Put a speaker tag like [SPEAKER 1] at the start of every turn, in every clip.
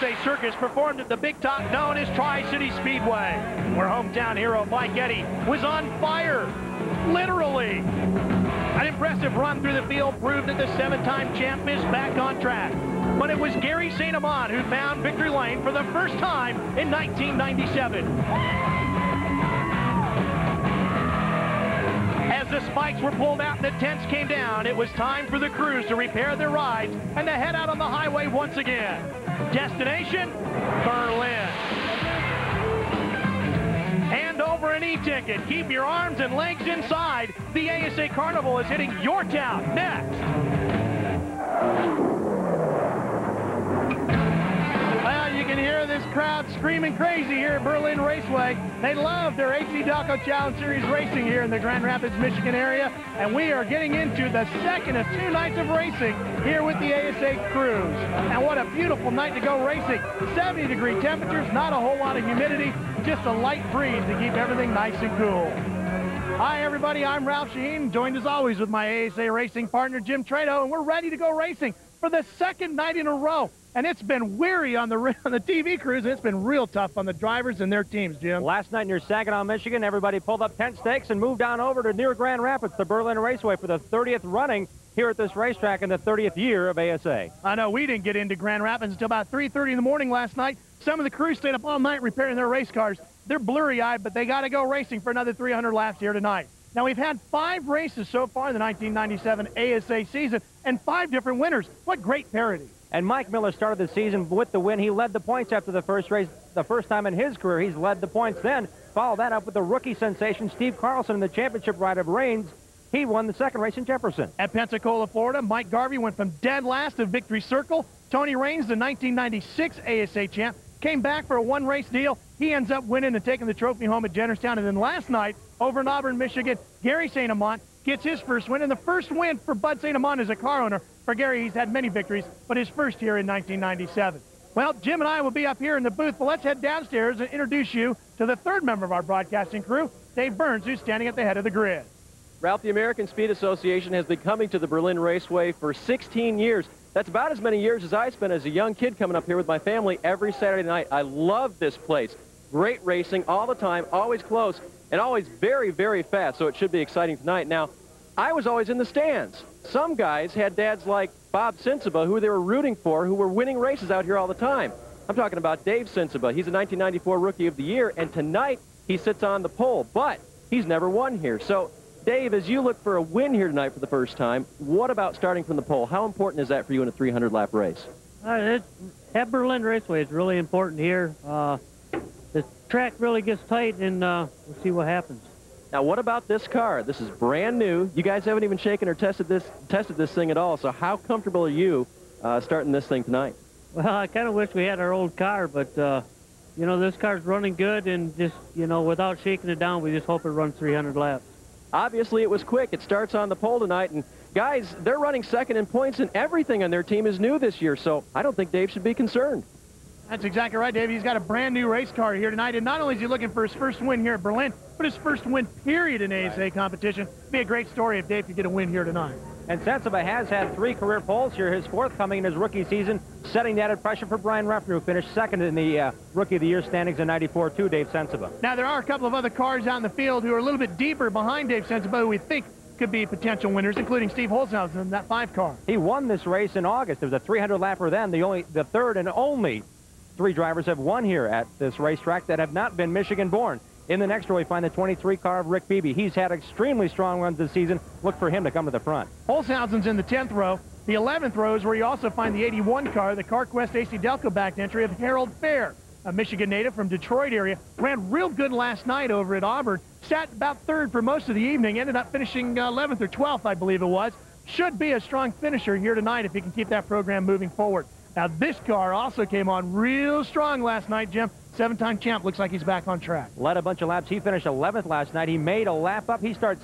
[SPEAKER 1] ASA Circus performed at the big top known as Tri-City Speedway, where hometown hero Mike Eddy was on fire, literally. An impressive run through the field proved that the 7-time champ is back on track. But it was Gary St. Amant who found victory lane for the first time in 1997. As the spikes were pulled out and the tents came down, it was time for the crews to repair their rides and to head out on the highway once again. Destination, Berlin. Hand over an e-ticket. Keep your arms and legs inside. The ASA Carnival is hitting your town next. Well, you can hear this crowd screaming crazy here at Berlin Raceway. They love their AC-Delco Challenge Series racing here in the Grand Rapids, Michigan area. And we are getting into the second of 2 nights of racing here with the ASA crews. And what a beautiful night to go racing. 70-degree temperatures, not a whole lot of humidity, just a light breeze to keep everything nice and cool. Hi, everybody. I'm Ralph Shaheen, joined as always with my ASA racing partner, Jim Trado, and we're ready to go racing for the second night in a row. And it's been weary on the TV crews, and it's been real tough on the drivers and their teams, Jim.
[SPEAKER 2] Last night near Saginaw, Michigan, everybody pulled up tent stakes and moved on over to near Grand Rapids, the Berlin Raceway, for the 30th running here at this racetrack in the 30th year of ASA.
[SPEAKER 1] I know we didn't get into Grand Rapids until about 3:30 in the morning last night. Some of the crews stayed up all night repairing their race cars. They're blurry-eyed, but they got to go racing for another 300 laps here tonight. Now, we've had 5 races so far in the 1997 ASA season and 5 different winners. What great parity.
[SPEAKER 2] And Mike Miller started the season with the win. He led the points after the first race. The first time in his career he's led the points. Then followed that up with the rookie sensation, Steve Carlson, in the championship ride of Reigns. He won the second race in Jefferson. At
[SPEAKER 1] Pensacola, Florida, Mike Garvey went from dead last to victory circle. Tony Raines, the 1996 ASA champ, came back for a 1-race deal. He ends up winning and taking the trophy home at Jennerstown. And then last night, over in Auburn, Michigan, Gary St. Amant gets his first win. And the first win for Bud St. Amant as a car owner. For Gary, he's had many victories, but his first here in 1997. Well, Jim and I will be up here in the booth, but let's head downstairs and introduce you to the third member of our broadcasting crew, Dave Burns, who's standing at the head of the grid.
[SPEAKER 3] Ralph, the American Speed Association has been coming to the Berlin Raceway for 16 years. That's about as many years as I spent as a young kid coming up here with my family every Saturday night. I love this place. Great racing all the time, always close, and always very, very fast, so it should be exciting tonight. Now, I was always in the stands. Some guys had dads like Bob Sensiba, who they were rooting for, who were winning races out here all the time. I'm talking about Dave Sensiba. He's a 1994 Rookie of the Year, and tonight he sits on the pole, but he's never won here. So, Dave, as you look for a win here tonight for the first time, what about starting from the pole? How important is that for you in a 300-lap race?
[SPEAKER 4] At Berlin Raceway, it's really important here. The track really gets tight, and we'll see what happens.
[SPEAKER 3] Now, what about this car? This is brand new. You guys haven't even shaken or tested this thing at all. So how comfortable are you starting this thing tonight?
[SPEAKER 4] Well, I kind of wish we had our old car, but, you know, this car's running good, and just, you know, without shaking it down, we just hope it runs 300 laps.
[SPEAKER 3] Obviously, it was quick. It starts on the pole tonight, and guys, they're running second in points, and everything on their team is new this year, so I don't think Dave should be concerned.
[SPEAKER 1] That's exactly right, Dave. He's got a brand new race car here tonight, and not only is he looking for his first win here at Berlin, but his first win, period, in ASA competition. It'd be a great story if Dave could get a win here tonight.
[SPEAKER 2] And Sensiba has had 3 career poles here, his 4th coming in his rookie season, setting the added pressure for Brian Ruffner, who finished second in the Rookie of the Year standings in '94 too, Dave Sensiba.
[SPEAKER 1] Now, there are a couple of other cars out in the field who are a little bit deeper behind Dave Sensiba, who we think could be potential winners, including Steve Holzhausen in that 5 car.
[SPEAKER 2] He won this race in August. There was a 300-lapper then. The third and only 3 drivers have won here at this racetrack that have not been Michigan-born. In the next row, we find the 23 car of Rick Beebe. He's had extremely strong runs this season. Look for him to come to the front.
[SPEAKER 1] Holzhausen's in the 10th row. The 11th row is where you also find the 81 car, the CarQuest AC-Delco backed entry of Harold Fair, a Michigan native from Detroit area. Ran real good last night over at Auburn. Sat about 3rd for most of the evening. Ended up finishing 11th or 12th, I believe it was. Should be a strong finisher here tonight if he can keep that program moving forward. Now, this car also came on real strong last night, Jim. 7-time champ, looks like he's back on track.
[SPEAKER 2] Led a bunch of laps. He finished 11th last night. He made a lap up. He starts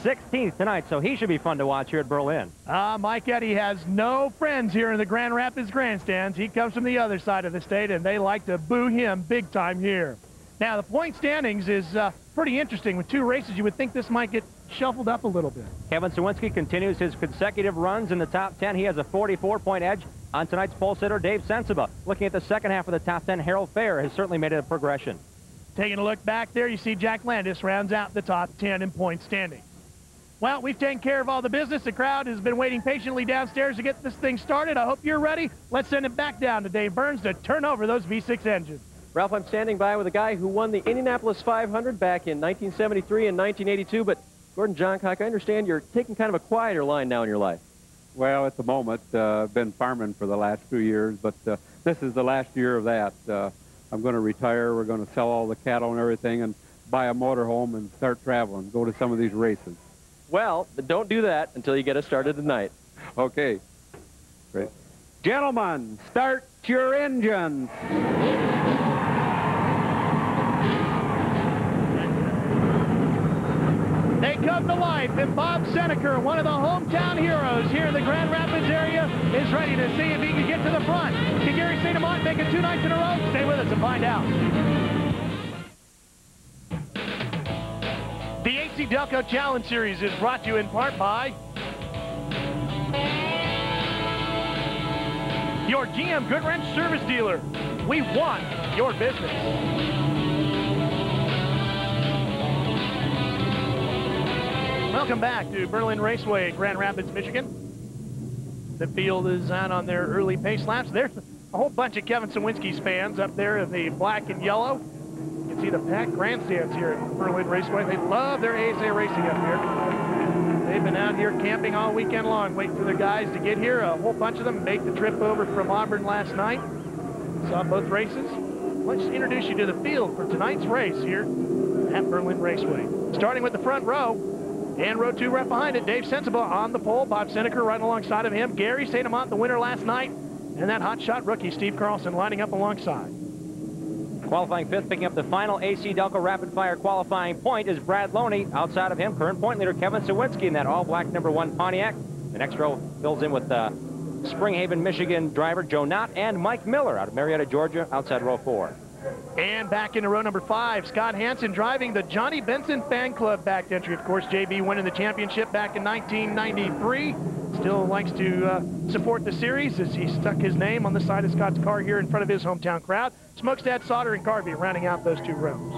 [SPEAKER 2] 16th tonight, so he should be fun to watch here at Berlin.
[SPEAKER 1] Mike Eddy has no friends here in the Grand Rapids grandstands. He comes from the other side of the state, and they like to boo him big time here. Now, the point standings is pretty interesting. With 2 races, you would think this might get shuffled up a little bit.
[SPEAKER 2] Kevin Sawinski continues his consecutive runs in the top 10. He has a 44-point edge on tonight's pole sitter, Dave Sensiba. Looking at the second half of the top 10, Harold Fair has certainly made it a progression.
[SPEAKER 1] Taking a look back there, you see Jack Landis rounds out the top 10 in point standing. Well, we've taken care of all the business. The crowd has been waiting patiently downstairs to get this thing started. I hope you're ready. Let's send it back down to Dave Burns to turn over those V6 engines.
[SPEAKER 3] Ralph, I'm standing by with a guy who won the Indianapolis 500 back in 1973 and 1982, but Gordon Johncock, I understand you're taking kind of a quieter line now in your life.
[SPEAKER 5] Well, at the moment, I've been farming for the last 2 years, but this is the last year of that. I'm going to retire. We're going to sell all the cattle and everything and buy a motorhome and start traveling, go to some of these races.
[SPEAKER 3] Well, don't do that until you get us started tonight.
[SPEAKER 5] Okay. Great. Gentlemen, start your engines.
[SPEAKER 1] They come to life, and Bob Seneker, one of the hometown heroes here in the Grand Rapids area, is ready to see if he can get to the front. Can Gary St. Amant make it 2 nights in a row? Stay with us and find out. The AC-Delco Challenge Series is brought to you in part by your GM Goodwrench service dealer. We want your business. Welcome back to Berlin Raceway, Grand Rapids, Michigan. The field is out on their early pace laps. There's a whole bunch of Kevin Sawinski's fans up there in the black and yellow. You can see the packed grandstands here at Berlin Raceway. They love their ASA racing up here. They've been out here camping all weekend long, waiting for the guys to get here. A whole bunch of them made the trip over from Auburn last night. Saw both races. Let's introduce you to the field for tonight's race here at Berlin Raceway. Starting with the front row. And row 2 right behind it, Dave Sensiba on the pole. Bob Seneker right alongside of him. Gary St. Amant, the winner last night. And that hotshot rookie, Steve Carlson, lining up alongside.
[SPEAKER 2] Qualifying 5th, picking up the final AC-Delco rapid-fire qualifying point is Brad Loney. Outside of him, current point leader Kevin Sawinski in that all-black #1 Pontiac. The next row fills in with Springhaven, Michigan driver Joe Knott and Mike Miller out of Marietta, Georgia, outside row 4.
[SPEAKER 1] And back into row number 5, Scott Hansen driving the Johnny Benson Fan Club back entry. Of course, JB winning the championship back in 1993. Still likes to support the series as he stuck his name on the side of Scott's car here in front of his hometown crowd. Smokestad, Sauter, and Carvey rounding out those 2 rows.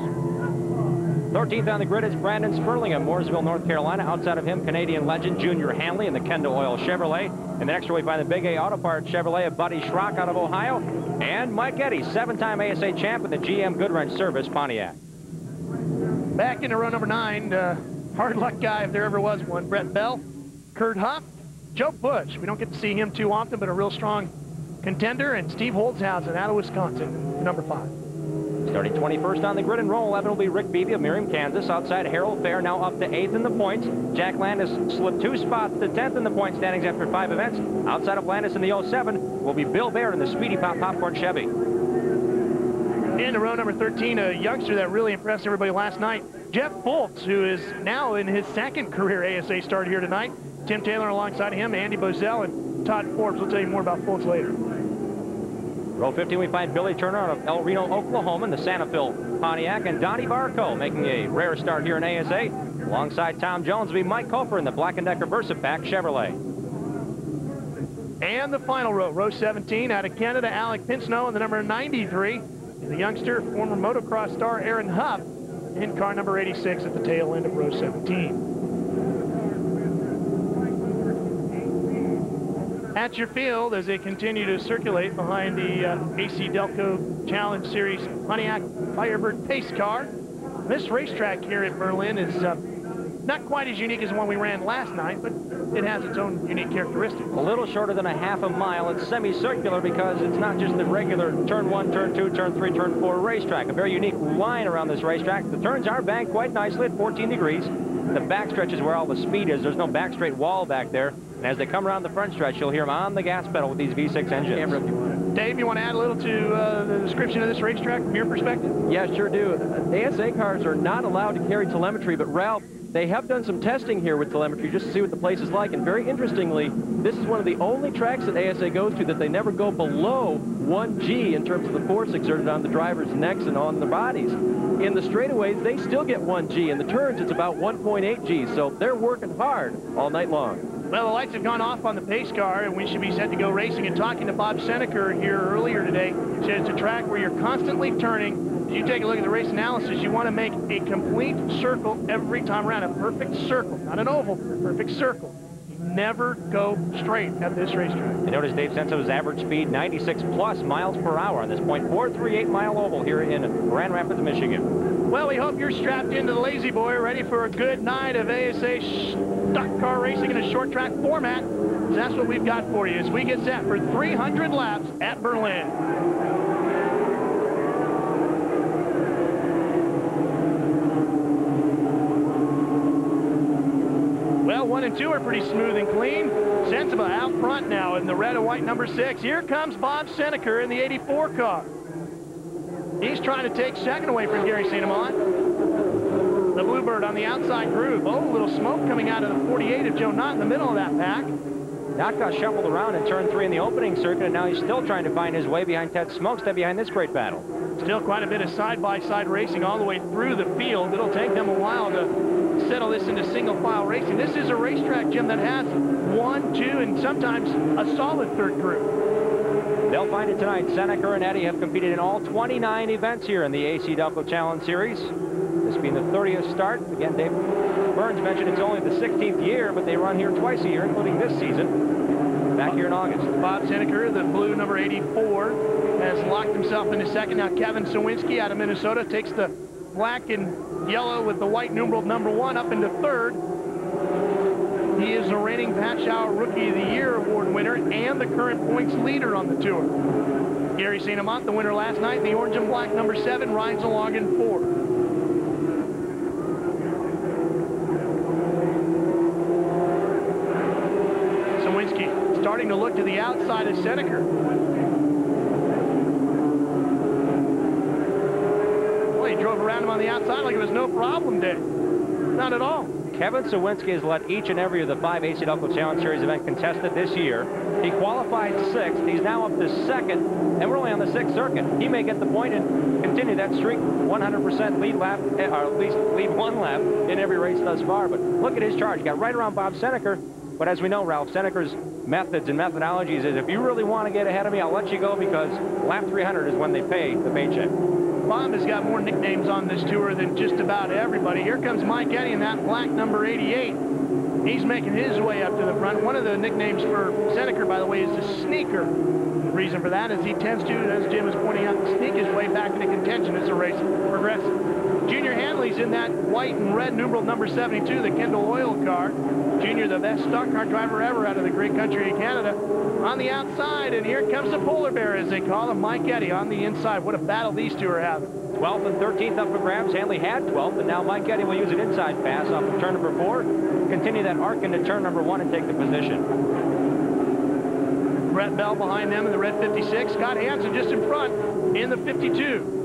[SPEAKER 2] 13th on the grid is Brandon Sperling of Mooresville, North Carolina. Outside of him, Canadian legend Junior Hanley in the Kendall Oil Chevrolet. And the next row we find the Big A Auto Parts Chevrolet of Buddy Schrock out of Ohio. And Mike Eddy, 7-time ASA champ with the GM Goodwrench Service Pontiac.
[SPEAKER 1] Back into row number 9, hard luck guy if there ever was one. Brett Bell, Kurt Huff, Joe Bush. We don't get to see him too often, but a real strong contender. And Steve Holzhausen out of Wisconsin, number 5.
[SPEAKER 2] Starting 21st on the grid in row 11 will be Rick Beebe of Miriam, Kansas. Outside Harold Fair, now up to 8th in the points. Jack Landis slipped 2 spots to 10th in the point standings after 5 events. Outside of Landis in the 07 will be Bill Baird in the Speedy Pop Popcorn Chevy.
[SPEAKER 1] Into row number 13, a youngster that really impressed everybody last night, Jeff Fultz, who is now in his 2nd career ASA start here tonight. Tim Taylor alongside him, Andy Bozell, and Todd Forbes. We'll tell you more about Fultz later.
[SPEAKER 2] Row 15, we find Billy Turner out of El Reno, Oklahoma in the Santa Fe Pontiac, and Donnie Barco making a rare start here in ASA. Alongside Tom Jones will be Mike Koper in the Black & Decker VersaPack Chevrolet.
[SPEAKER 1] And the final row, row 17, out of Canada, Alec Pinsnow in the number 93. And the youngster, former motocross star Aaron Huff in car number 86 at the tail end of row 17. At your field as they continue to circulate behind the AC-Delco Challenge Series Pontiac Firebird pace car. This racetrack here at Berlin is not quite as unique as the one we ran last night, but it has its own unique characteristics.
[SPEAKER 2] A little shorter than a half a mile. It's semicircular because it's not just the regular turn 1, turn 2, turn 3, turn 4 racetrack. A very unique line around this racetrack. The turns are banked quite nicely at 14 degrees. The backstretch is where all the speed is. There's no back straight wall back there. And as they come around the front stretch, you'll hear them on the gas pedal with these V6 engines.
[SPEAKER 1] Dave, you want to add a little to the description of this racetrack from your perspective?
[SPEAKER 3] Yeah, sure do. ASA cars are not allowed to carry telemetry, but Ralph, They have done some testing here with telemetry just to see what the place is like, and very interestingly, this is one of the only tracks that ASA goes to that they never go below 1 G in terms of the force exerted on the drivers' necks and on their bodies. In the straightaways, they still get 1 G. In the turns, it's about 1.8 G, so they're working hard all night long.
[SPEAKER 1] Well, the lights have gone off on the pace car, and we should be set to go racing. And talking to Bob Seneker here earlier today, said it's a track where you're constantly turning. If you take a look at the race analysis, you want to make a complete circle every time around, a perfect circle, not an oval, a perfect circle. You never go straight at this racetrack.
[SPEAKER 2] You notice Dave Senso's average speed, 96+ miles per hour on this 0.438 mile oval here in Grand Rapids, Michigan.
[SPEAKER 1] Well, we hope you're strapped into the Lazy Boy, ready for a good night of ASA stock car racing in a short track format. That's what we've got for you as we get set for 300 laps at Berlin. Well, 1 and 2 are pretty smooth and clean. Sensiba out front now in the red and white number 6. Here comes Bob Seneker in the 84 car. He's trying to take second away from Gary St. Amant. The Bluebird on the outside groove. Oh, a little smoke coming out of the 48 of Joe Knott in the middle of that pack.
[SPEAKER 2] Knott got shuffled around in turn 3 in the opening circuit, and now he's still trying to find his way behind Ted Smokestead behind this great battle.
[SPEAKER 1] Still quite a bit of side-by-side racing all the way through the field. It'll take them a while to settle this into single-file racing. This is a racetrack, Jim, that has 1, 2, and sometimes a solid third group.
[SPEAKER 2] They'll find it tonight. Seneker and Eddy have competed in all 29 events here in the AC-Delco Challenge Series. This being the 30th start. Again, Dave Burns mentioned it's only the 16th year, but they run here twice a year, including this season, back here in August.
[SPEAKER 1] Bob Seneker, the blue number 84, has locked himself into second. Now Kevin Sawinski out of Minnesota takes the black and yellow with the white numeral number 1 up into third. He is the reigning Pat Schauer Rookie of the Year award winner and the current points leader on the tour. Gary St. Amant, the winner last night, the orange and black number 7, rides along in 4th. Sawinski starting to look to the outside of Seneker. Well, he drove around him on the outside like it was no problem, Dave. Not at all.
[SPEAKER 2] Kevin Sawinski has led each and every of the 5 AC-Delco Challenge Series events contested this year. He qualified 6th. He's now up to 2nd, and we're only on the 6th circuit. He may get the point and continue that streak, 100% lead lap, or at least lead 1 lap in every race thus far. But look at his charge. He got right around Bob Seneker. But as we know, Ralph, Seneker's methods and methodologies is if you really want to get ahead of me, I'll let you go because lap 300 is when they pay the paycheck.
[SPEAKER 1] Bob has got more nicknames on this tour than just about everybody. Here comes Mike Eddy in that black number 88. He's making his way up to the front. One of the nicknames for Seneker, by the way, is the Sneaker. The reason for that is he tends to, as Jim was pointing out, sneak his way back into contention as the race progresses. Junior Hanley's in that white and red numeral number 72, the Kendall Oil car. Junior, the best stock car driver ever out of the great country of Canada. On the outside, and here comes the polar bear, as they call him, Mike Eddy on the inside. What a battle these two are having.
[SPEAKER 2] 12th and 13th up for grabs. Hanley had 12th, and now Mike Eddy will use an inside pass off of turn number 4. Continue that arc into turn number 1 and take the position.
[SPEAKER 1] Brett Bell behind them in the red 56. Scott Hansen just in front in the 52.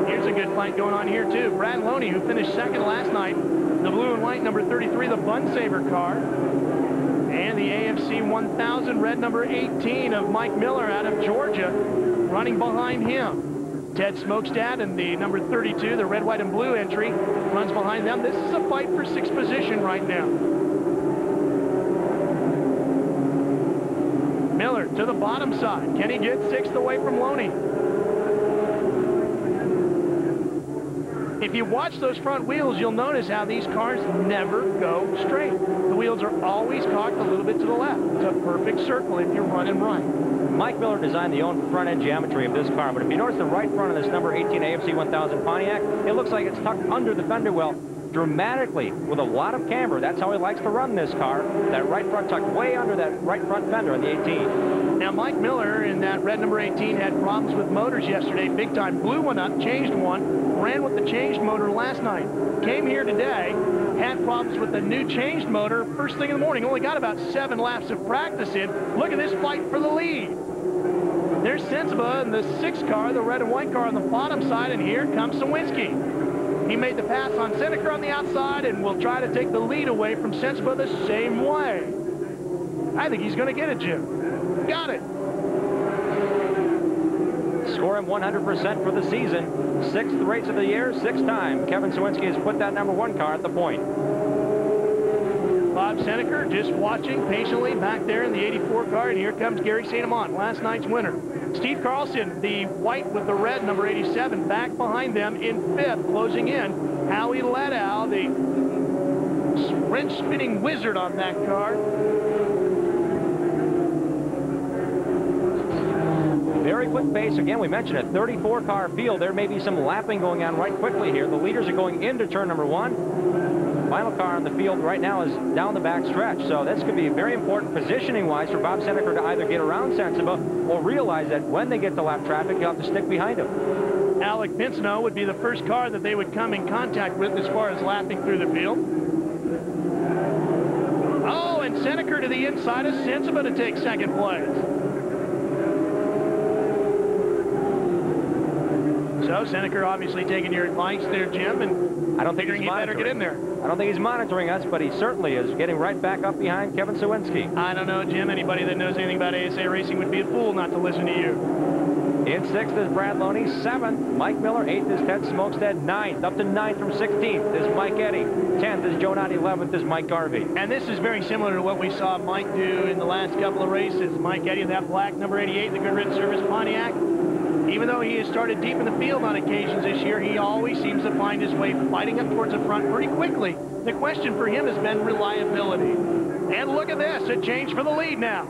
[SPEAKER 1] Here's a good fight going on here, too. Brad Loney, who finished second last night. The blue and white number 33, the Bun Saver car. And the AFC 1000 red number 18 of Mike Miller out of Georgia running behind him. Ted Smokestead and the number 32, the red, white, and blue entry, runs behind them. This is a fight for 6th position right now. Miller to the bottom side. Can he get 6th away from Loney? If you watch those front wheels, you'll notice how these cars never go straight. The wheels are always cocked a little bit to the left. It's a perfect circle if you're running right.
[SPEAKER 2] Mike Miller designed the own front-end geometry of this car, but if you notice the right front of this number 18 AFC 1000 Pontiac, it looks like it's tucked under the fender well dramatically with a lot of camber. That's how he likes to run this car. That right front tucked way under that right front fender on the 18.
[SPEAKER 1] Now, Mike Miller in that red number 18 had problems with motors yesterday, big time. Blew one up, changed one, ran with the changed motor last night. Came here today, had problems with the new changed motor first thing in the morning. Only got about 7 laps of practice in. Look at this fight for the lead. There's Sensiba in the 6th car, the red and white car on the bottom side, and here comes Sawinski. He made the pass on Seneca on the outside and will try to take the lead away from Sensiba the same way. I think he's going to get it, Jim. Got it.
[SPEAKER 2] Score him 100% for the season. 6th race of the year, 6th time. Kevin Sawinski has put that #1 car at the point.
[SPEAKER 1] Bob Seneca just watching patiently back there in the 84 car, and here comes Gary St. Amant, last night's winner. Steve Carlson, the white with the red, number 87, back behind them in 5th, closing in. Howie Leddow, the wrench-spinning wizard on that car.
[SPEAKER 2] Very quick pace. Again, we mentioned a 34-car field. There may be some lapping going on right quickly here. The leaders are going into turn #1. Final car on the field right now is down the back stretch. So this could be very important positioning-wise for Bob Seneca to either get around Sensiba or realize that when they get to lap traffic, you'll have to stick behind him.
[SPEAKER 1] Alec Pinsino would be the first car that they would come in contact with as far as lapping through the field. Oh, and Seneca to the inside of Sensiba to take second place. So Seneca obviously taking your advice there, Jim, and
[SPEAKER 2] I don't think
[SPEAKER 1] he better get in there.
[SPEAKER 2] I don't think he's monitoring us, but he certainly is getting right back up behind Kevin Sawinski.
[SPEAKER 1] I don't know, Jim. Anybody that knows anything about ASA racing would be a fool not to listen to you.
[SPEAKER 2] In 6th is Brad Loney. 7th, Mike Miller. 8th is Ted Smokestead. 9th, up to 9th from 16th is Mike Eddy. 10th is Joe Knott. 11th is Mike Garvey.
[SPEAKER 1] And this is very similar to what we saw Mike do in the last couple of races. Mike Eddy, that black number 88, the Goodrich Service Pontiac. Even though he has started deep in the field on occasions this year, he always seems to find his way fighting up towards the front pretty quickly. The question for him has been reliability. And look at this, a change for the lead now.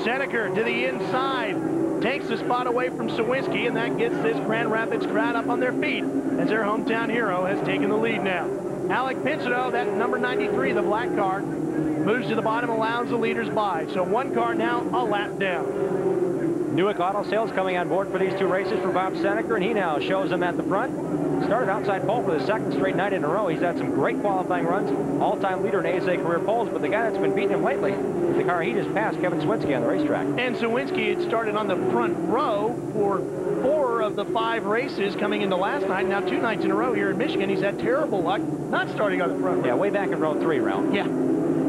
[SPEAKER 1] Seneca to the inside, takes the spot away from Sawinski, and that gets this Grand Rapids crowd up on their feet as their hometown hero has taken the lead now. Alec Pinsino, that number 93, the black car, moves to the bottom, allows the leaders by. So one car now a lap down.
[SPEAKER 2] Newick Auto Sales coming on board for these 2 races for Bob Seneca, and he now shows them at the front. Started outside pole for the 2nd straight night in a row. He's had some great qualifying runs, all-time leader in ASA career poles, but the guy that's been beating him lately, the car he just passed, Kevin Sawinski on the racetrack.
[SPEAKER 1] And Sawinski had started on the front row for 4 of the 5 races coming into last night. Now 2 nights in a row here in Michigan, he's had terrible luck not starting on the front row.
[SPEAKER 2] Yeah, way back in row 3, Ralph.
[SPEAKER 1] Yeah,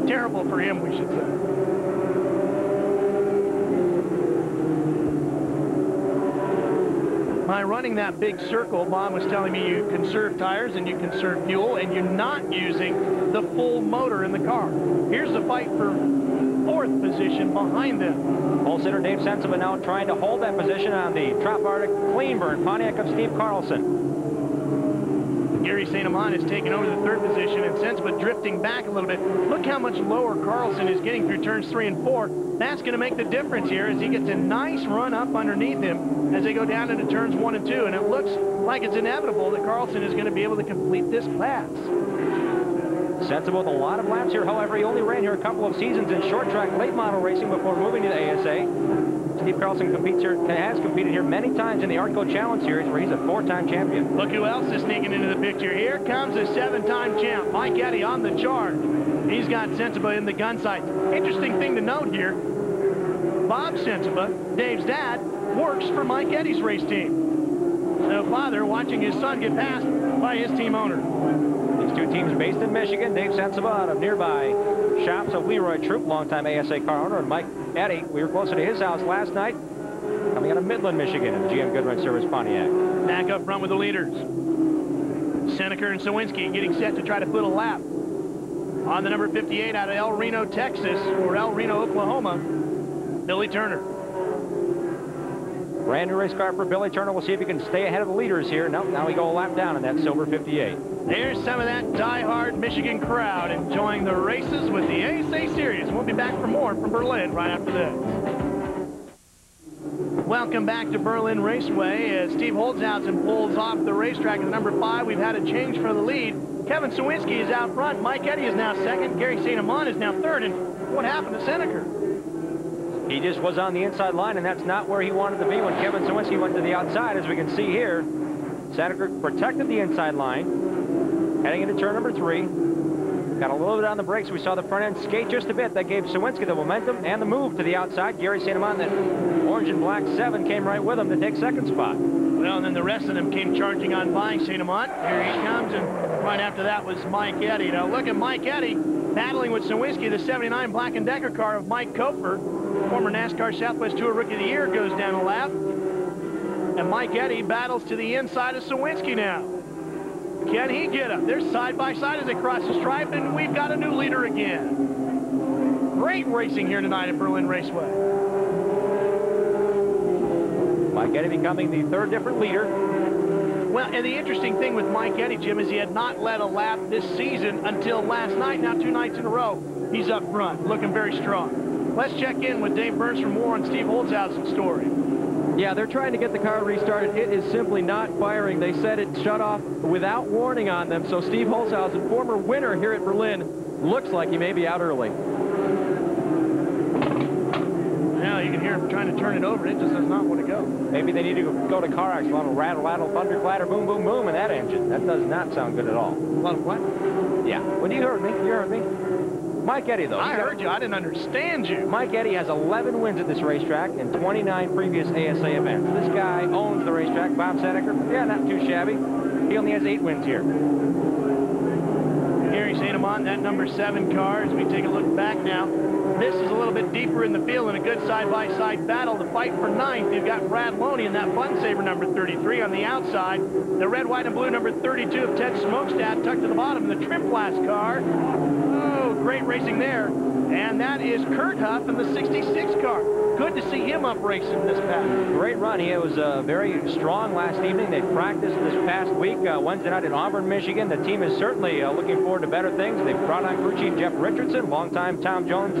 [SPEAKER 1] terrible for him, we should say. By running that big circle, Bob was telling me you conserve tires and you conserve fuel, and you're not using the full motor in the car. Here's the fight for 4th position behind them.
[SPEAKER 2] Pole sitter Dave Sensiba now trying to hold that position on the Trop Arctic clean burn Pontiac of Steve Carlson.
[SPEAKER 1] Gary St. Amant has taken over the 3rd position, and Sensiba drifting back a little bit. Look how much lower Carlson is getting through turns 3 and 4. That's going to make the difference here as he gets a nice run up underneath him as they go down into turns 1 and 2. And it looks like it's inevitable that Carlson is going to be able to complete this pass.
[SPEAKER 2] Sensiba with a lot of laps here. However, he only ran here a couple of seasons in short track late model racing before moving to the ASA. Steve Carlson has competed here many times in the Arco Challenge Series, where he's a 4-time champion.
[SPEAKER 1] Look who else is sneaking into the picture. Here comes a 7-time champ, Mike Eddy, on the charge. He's got Sensiba in the gun sights. Interesting thing to note here, Bob Sensiba, Dave's dad, works for Mike Eddy's race team. So father watching his son get passed by his team owner.
[SPEAKER 2] These 2 teams based in Michigan. Dave Sensiba out of nearby shops of Leroy Troop, longtime ASA car owner, and Mike Eddy, we were closer to his house last night, coming out of Midland, Michigan, in the GM Goodrich Service Pontiac.
[SPEAKER 1] Back up front with the leaders. Seneca and Sawinski getting set to try to put a lap. On the number 58 out of El Reno, Texas, or El Reno, Oklahoma, Billy Turner.
[SPEAKER 2] Brand new race car for Billy Turner. We'll see if he can stay ahead of the leaders here. Nope, now we go a lap down in that silver 58.
[SPEAKER 1] There's some of that die-hard Michigan crowd enjoying the races with the ASA Series. We'll be back for more from Berlin right after this. Welcome back to Berlin Raceway as Steve Holzhausen pulls off the racetrack at number 5. We've had a change for the lead. Kevin Sawinski is out front. Mike Eddy is now 2nd. Gary St. Amant is now 3rd. And what happened to Seneca?
[SPEAKER 2] He just was on the inside line, and that's not where he wanted to be when Kevin Sawinski went to the outside, as we can see here. Seneca protected the inside line, heading into turn number 3. Got a little bit on the brakes. We saw the front end skate just a bit. That gave Sawinski the momentum and the move to the outside. Gary St. Amant, that orange and black 7, came right with him to take 2nd spot.
[SPEAKER 1] Well, and then the rest of them came charging on by St. Amant. Here he comes, and right after that was Mike Eddy. Now look at Mike Eddy battling with Sawinski. The 79 Black & Decker car of Mike Koper, former NASCAR Southwest Tour Rookie of the Year, goes down a lap. And Mike Eddy battles to the inside of Sawinski now. Can he get him? They're side by side as they cross the stripe, and we've got a new leader again. Great racing here tonight at Berlin Raceway.
[SPEAKER 2] Mike Eddy becoming the third different leader.
[SPEAKER 1] Well, and the interesting thing with Mike Eddy, Jim, is he had not led a lap this season until last night. Now 2 nights in a row, he's up front, looking very strong. Let's check in with Dave Burns for more on Steve Holzhausen's story.
[SPEAKER 3] Yeah, they're trying to get the car restarted. It is simply not firing. They said it shut off without warning on them. So Steve Holzhausen, former winner here at Berlin, looks like he may be out early.
[SPEAKER 1] Now you can hear him trying to turn it over. It just does not want to go.
[SPEAKER 2] Maybe they need to go to car accident. A lot of rattle, rattle, thunder, clatter, boom, boom, boom in that engine. That does not sound good at all.
[SPEAKER 1] A lot of what?
[SPEAKER 2] Yeah. Well, you heard me. You heard me. Mike Eddy, though.
[SPEAKER 1] I heard you. I didn't understand you.
[SPEAKER 2] Mike Eddy has 11 wins at this racetrack and 29 previous ASA events. This guy owns the racetrack. Bob Seneker, yeah, not too shabby. He only has 8 wins here.
[SPEAKER 1] Gary St. Amant, that number 7 car, as we take a look back now. This is a little bit deeper in the field and a good side-by-side battle to fight for 9th. You've got Brad Loney in that Fun Saver number 33 on the outside. The red, white, and blue number 32 of Ted Smokestad tucked to the bottom. The Trim Blast car. Oh, great racing there. And that is Kurt Huff in the 66 car. Good to see him up racing this path.
[SPEAKER 2] Great run. He was very strong last evening. They practiced this past week, Wednesday night in Auburn, Michigan. The team is certainly looking forward to better things. They've brought on crew chief Jeff Richardson, longtime Tom Jones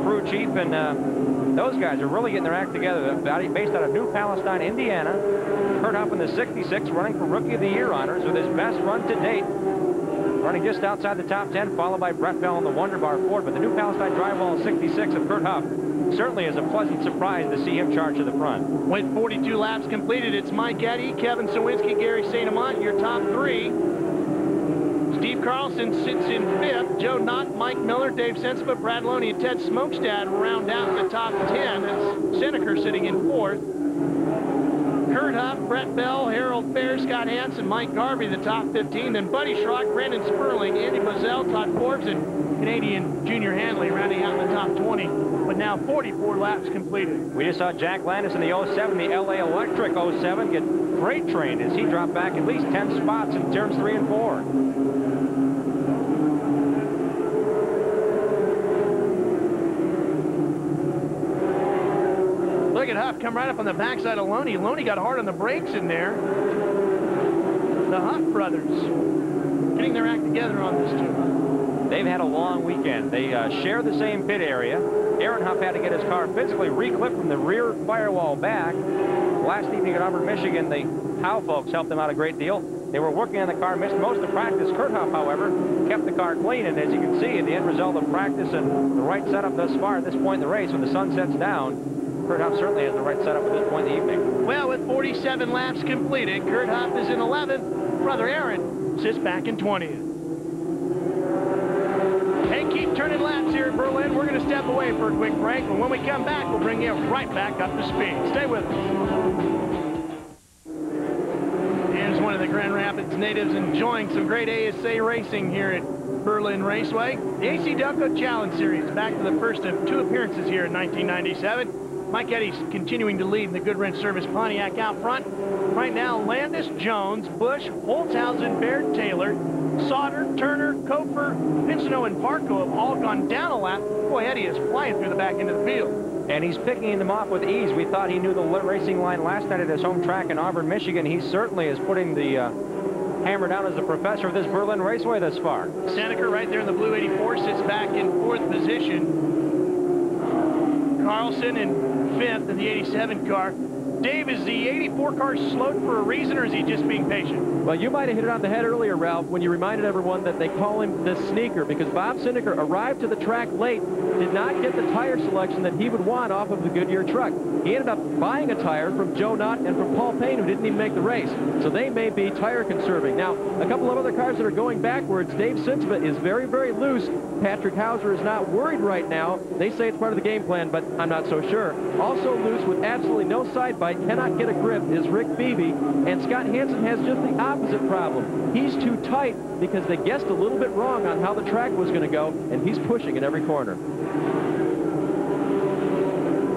[SPEAKER 2] crew chief, and those guys are really getting their act together. Based out of New Palestine, Indiana. Kurt Huff in the 66, running for Rookie of the Year honors with his best run to date. Running just outside the top 10, followed by Brett Bell in the Wonder Bar Ford. But the New Palestine Drivewall 66 of Kurt Huff certainly is a pleasant surprise to see him charge to the front.
[SPEAKER 1] With 42 laps completed, it's Mike Eddy, Kevin Sawinski, Gary St. Amant, your top 3. Steve Carlson sits in 5th. Joe Knott, Mike Miller, Dave Sensipa, Brad Loney, and Ted Smokestad round out the top 10. That's Seneker sitting in 4th. Kurt Huff, Brett Bell, Harold Fair, Scott Hansen, Mike Garvey, the top 15. Then Buddy Schrock, Brandon Sperling, Andy Mozell, Todd Forbes, and Canadian Junior Hanley rounding out the top 20. But now 44 laps completed.
[SPEAKER 2] We just saw Jack Landis in the 07, the LA Electric 07, get freight trained as he dropped back at least 10 spots in turns 3 and 4.
[SPEAKER 1] Look at Huff come right up on the backside of Loney. Loney got hard on the brakes in there. The Huff brothers getting their act together on this too.
[SPEAKER 2] They've had a long weekend. They share the same pit area. Aaron Huff had to get his car physically reclipped from the rear firewall back. Last evening at Auburn, Michigan, the Howe folks helped them out a great deal. They were working on the car, missed most of practice. Kurt Huff, however, kept the car clean, and as you can see, the end result of practice and the right setup thus far at this point in the race, when the sun sets down, Kurt Huff certainly has the right setup at this point in the evening.
[SPEAKER 1] Well, with 47 laps completed, Kurt Huff is in 11th. Brother Aaron sits back in 20th. Hey, keep turning laps here at Berlin. We're going to step away for a quick break, but when we come back, we'll bring you right back up to speed. Stay with us. Here's one of the Grand Rapids natives enjoying some great ASA racing here at Berlin Raceway. The AC-Delco Challenge Series, back to the first of 2 appearances here in 1997. Mike Eddy's continuing to lead in the Good Wrench Service Pontiac out front. Right now, Landis, Jones, Bush, Holzhausen, Baird, Taylor, Sauter, Turner, Koper, Pinsino, and Parco have all gone down a lap. Boy, Eddy is flying through the back end of the field.
[SPEAKER 2] And he's picking them off with ease. We thought he knew the racing line last night at his home track in Auburn, Michigan. He certainly is putting the hammer down as the professor of this Berlin Raceway thus far.
[SPEAKER 1] Seneker right there in the blue 84 sits back in 4th position. Carlson in 5th in the 87 car. Dave, is the 84 car slowed for a reason, or is he just being patient?
[SPEAKER 3] Well, you might have hit it on the head earlier, Ralph, when you reminded everyone that they call him the sneaker, because Bob Seneker arrived to the track late, did not get the tire selection that he would want off of the Goodyear truck. He ended up buying a tire from Joe Knott and from Paul Payne, who didn't even make the race. So they may be tire conserving. Now, a couple of other cars that are going backwards. Dave Sinsva is very, very loose. Patrick Hauser is not worried right now. They say it's part of the game plan, but I'm not so sure. Also loose with absolutely no side fight, cannot get a grip, is Rick Beebe. And Scott Hansen has just the opposite problem. He's too tight because they guessed a little bit wrong on how the track was going to go, and he's pushing in every corner.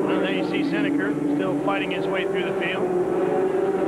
[SPEAKER 1] Well, there you see Seneker still fighting his way through the field,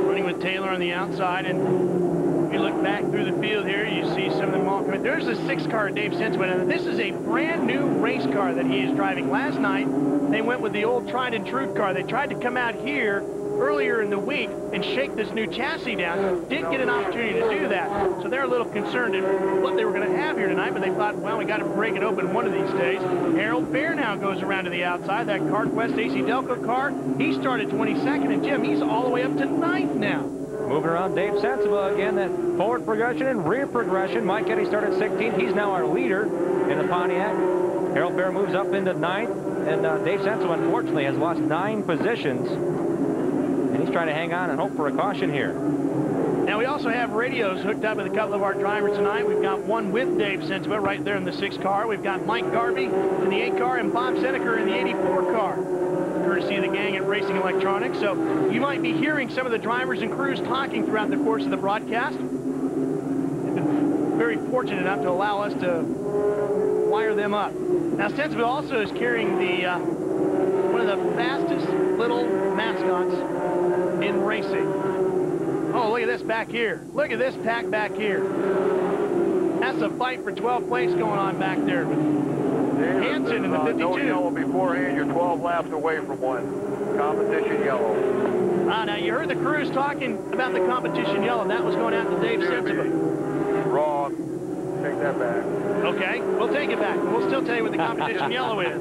[SPEAKER 1] running with Taylor on the outside. And if you look back through the field here, you see some of them all coming. There's a 6-car Dave Senseman, and this is a brand new race car that he is driving. Last night, they went with the old tried and true car. They tried to come out here earlier in the week and shake this new chassis down. Didn't get an opportunity to do that, so they're a little concerned at what they were going to have here tonight, but they thought, well, we got to break it open one of these days. Harold Fair now goes around to the outside. That CarQuest AC-Delco car, he started 22nd, and Jim, he's all the way up to 9th now.
[SPEAKER 2] Moving around Dave Sensible again, that forward progression and rear progression. Mike Eddy started 16th. He's now our leader in the Pontiac. Harold Fair moves up into 9th, and Dave Sensible, unfortunately, has lost 9 positions. And he's trying to hang on and hope for a caution here.
[SPEAKER 1] Now, we also have radios hooked up with a couple of our drivers tonight. We've got one with Dave Sensible right there in the 6 car. We've got Mike Garvey in the 8 car and Bob Seneker in the 84 car, courtesy of the gang at Racing Electronics. So you might be hearing some of the drivers and crews talking throughout the course of the broadcast. They've been very fortunate enough to allow us to wire them up. Now, Sensible also is carrying the one of the fastest little mascots in racing. Oh, look at this back here. Look at this pack back here. That's a fight for 12th place going on back there with Hansen in the 52.
[SPEAKER 6] No yellow beforehand. You're 12 laps away from one. Competition yellow.
[SPEAKER 1] Now you heard the crews talking about the competition yellow. That was going out to Dave Sensible.
[SPEAKER 6] Wrong. Take that back.
[SPEAKER 1] Okay, we'll take it back. We'll still tell you what the competition yellow is.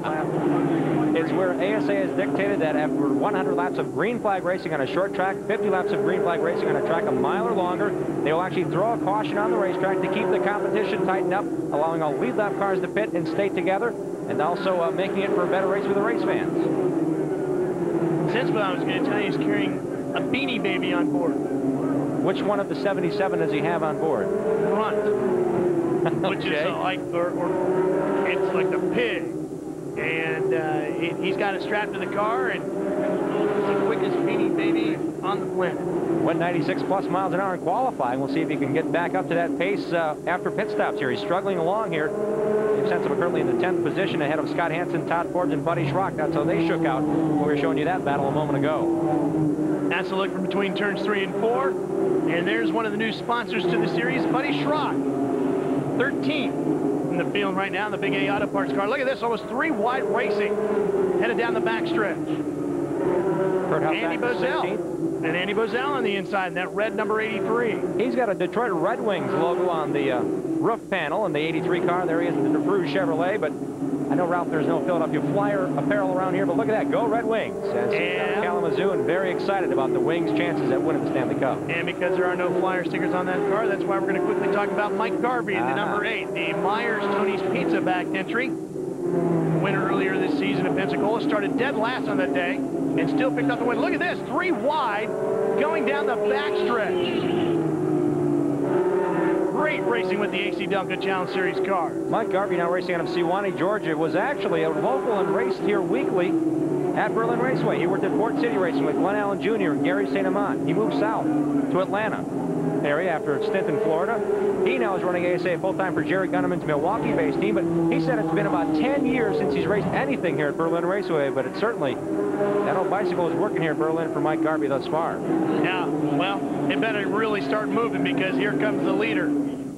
[SPEAKER 2] It's where ASA has dictated that after 100 laps of green flag racing on a short track, 50 laps of green flag racing on a track a mile or longer, they will actually throw a caution on the racetrack to keep the competition tightened up, allowing all lead lap cars to pit and stay together, and also making it for a better race for the race fans.
[SPEAKER 1] Sensible, I was going to tell you, he's carrying a Beanie Baby on board.
[SPEAKER 2] Which one of the 77 does he have on board?
[SPEAKER 1] Front. Which is like, or it's like the pig. And he's got it strapped to the car, and it's the quickest Beanie Baby on the planet.
[SPEAKER 2] 196 plus miles an hour in qualifying. We'll see if he can get back up to that pace after pit stops here. He's struggling along here. Dave Sensible currently in the 10th position ahead of Scott Hansen, Todd Forbes, and Buddy Schrock. That's how they shook out when we were showing you that battle a moment ago.
[SPEAKER 1] That's a look from between turns 3 and 4. And there's one of the new sponsors to the series, Buddy Schrock. 13th in the field right now in the Big A Auto Parts car. Look at this, almost 3 wide racing, headed down the backstretch. Andy Bozell. And Andy Bozell on the inside in that red number 83.
[SPEAKER 2] He's got a Detroit Red Wings logo on the roof panel in the 83 car. There he is in the DeBrugge Chevrolet, but I know, Ralph, there's no Philadelphia Flyer apparel around here, but look at that. Go Red Wings. As he's out of Kalamazoo and very excited about the Wings' chances at winning the Stanley Cup.
[SPEAKER 1] And because there are no Flyer stickers on that car, that's why we're going to quickly talk about Mike Garvey in the number 8, the Myers Tony's Pizza backed entry. Winner earlier this season at Pensacola, started dead last on that day and still picked up the win. Look at this, 3 wide going down the backstretch. Great racing with the AC-Delco Challenge Series car.
[SPEAKER 2] Mike Garvey now racing out of Sewanee, Georgia, was actually a local and raced here weekly at Berlin Raceway. He worked at Fort City Racing with Glenn Allen Jr. and Gary St. Amant. He moved south to Atlanta area after a stint in Florida. He now is running ASA full-time for Jerry Gunneman's Milwaukee-based team, but he said it's been about 10 years since he's raced anything here at Berlin Raceway, but it's certainly, that old bicycle is working here at Berlin for Mike Garvey thus far.
[SPEAKER 1] Yeah, well, it better really start moving because here comes the leader.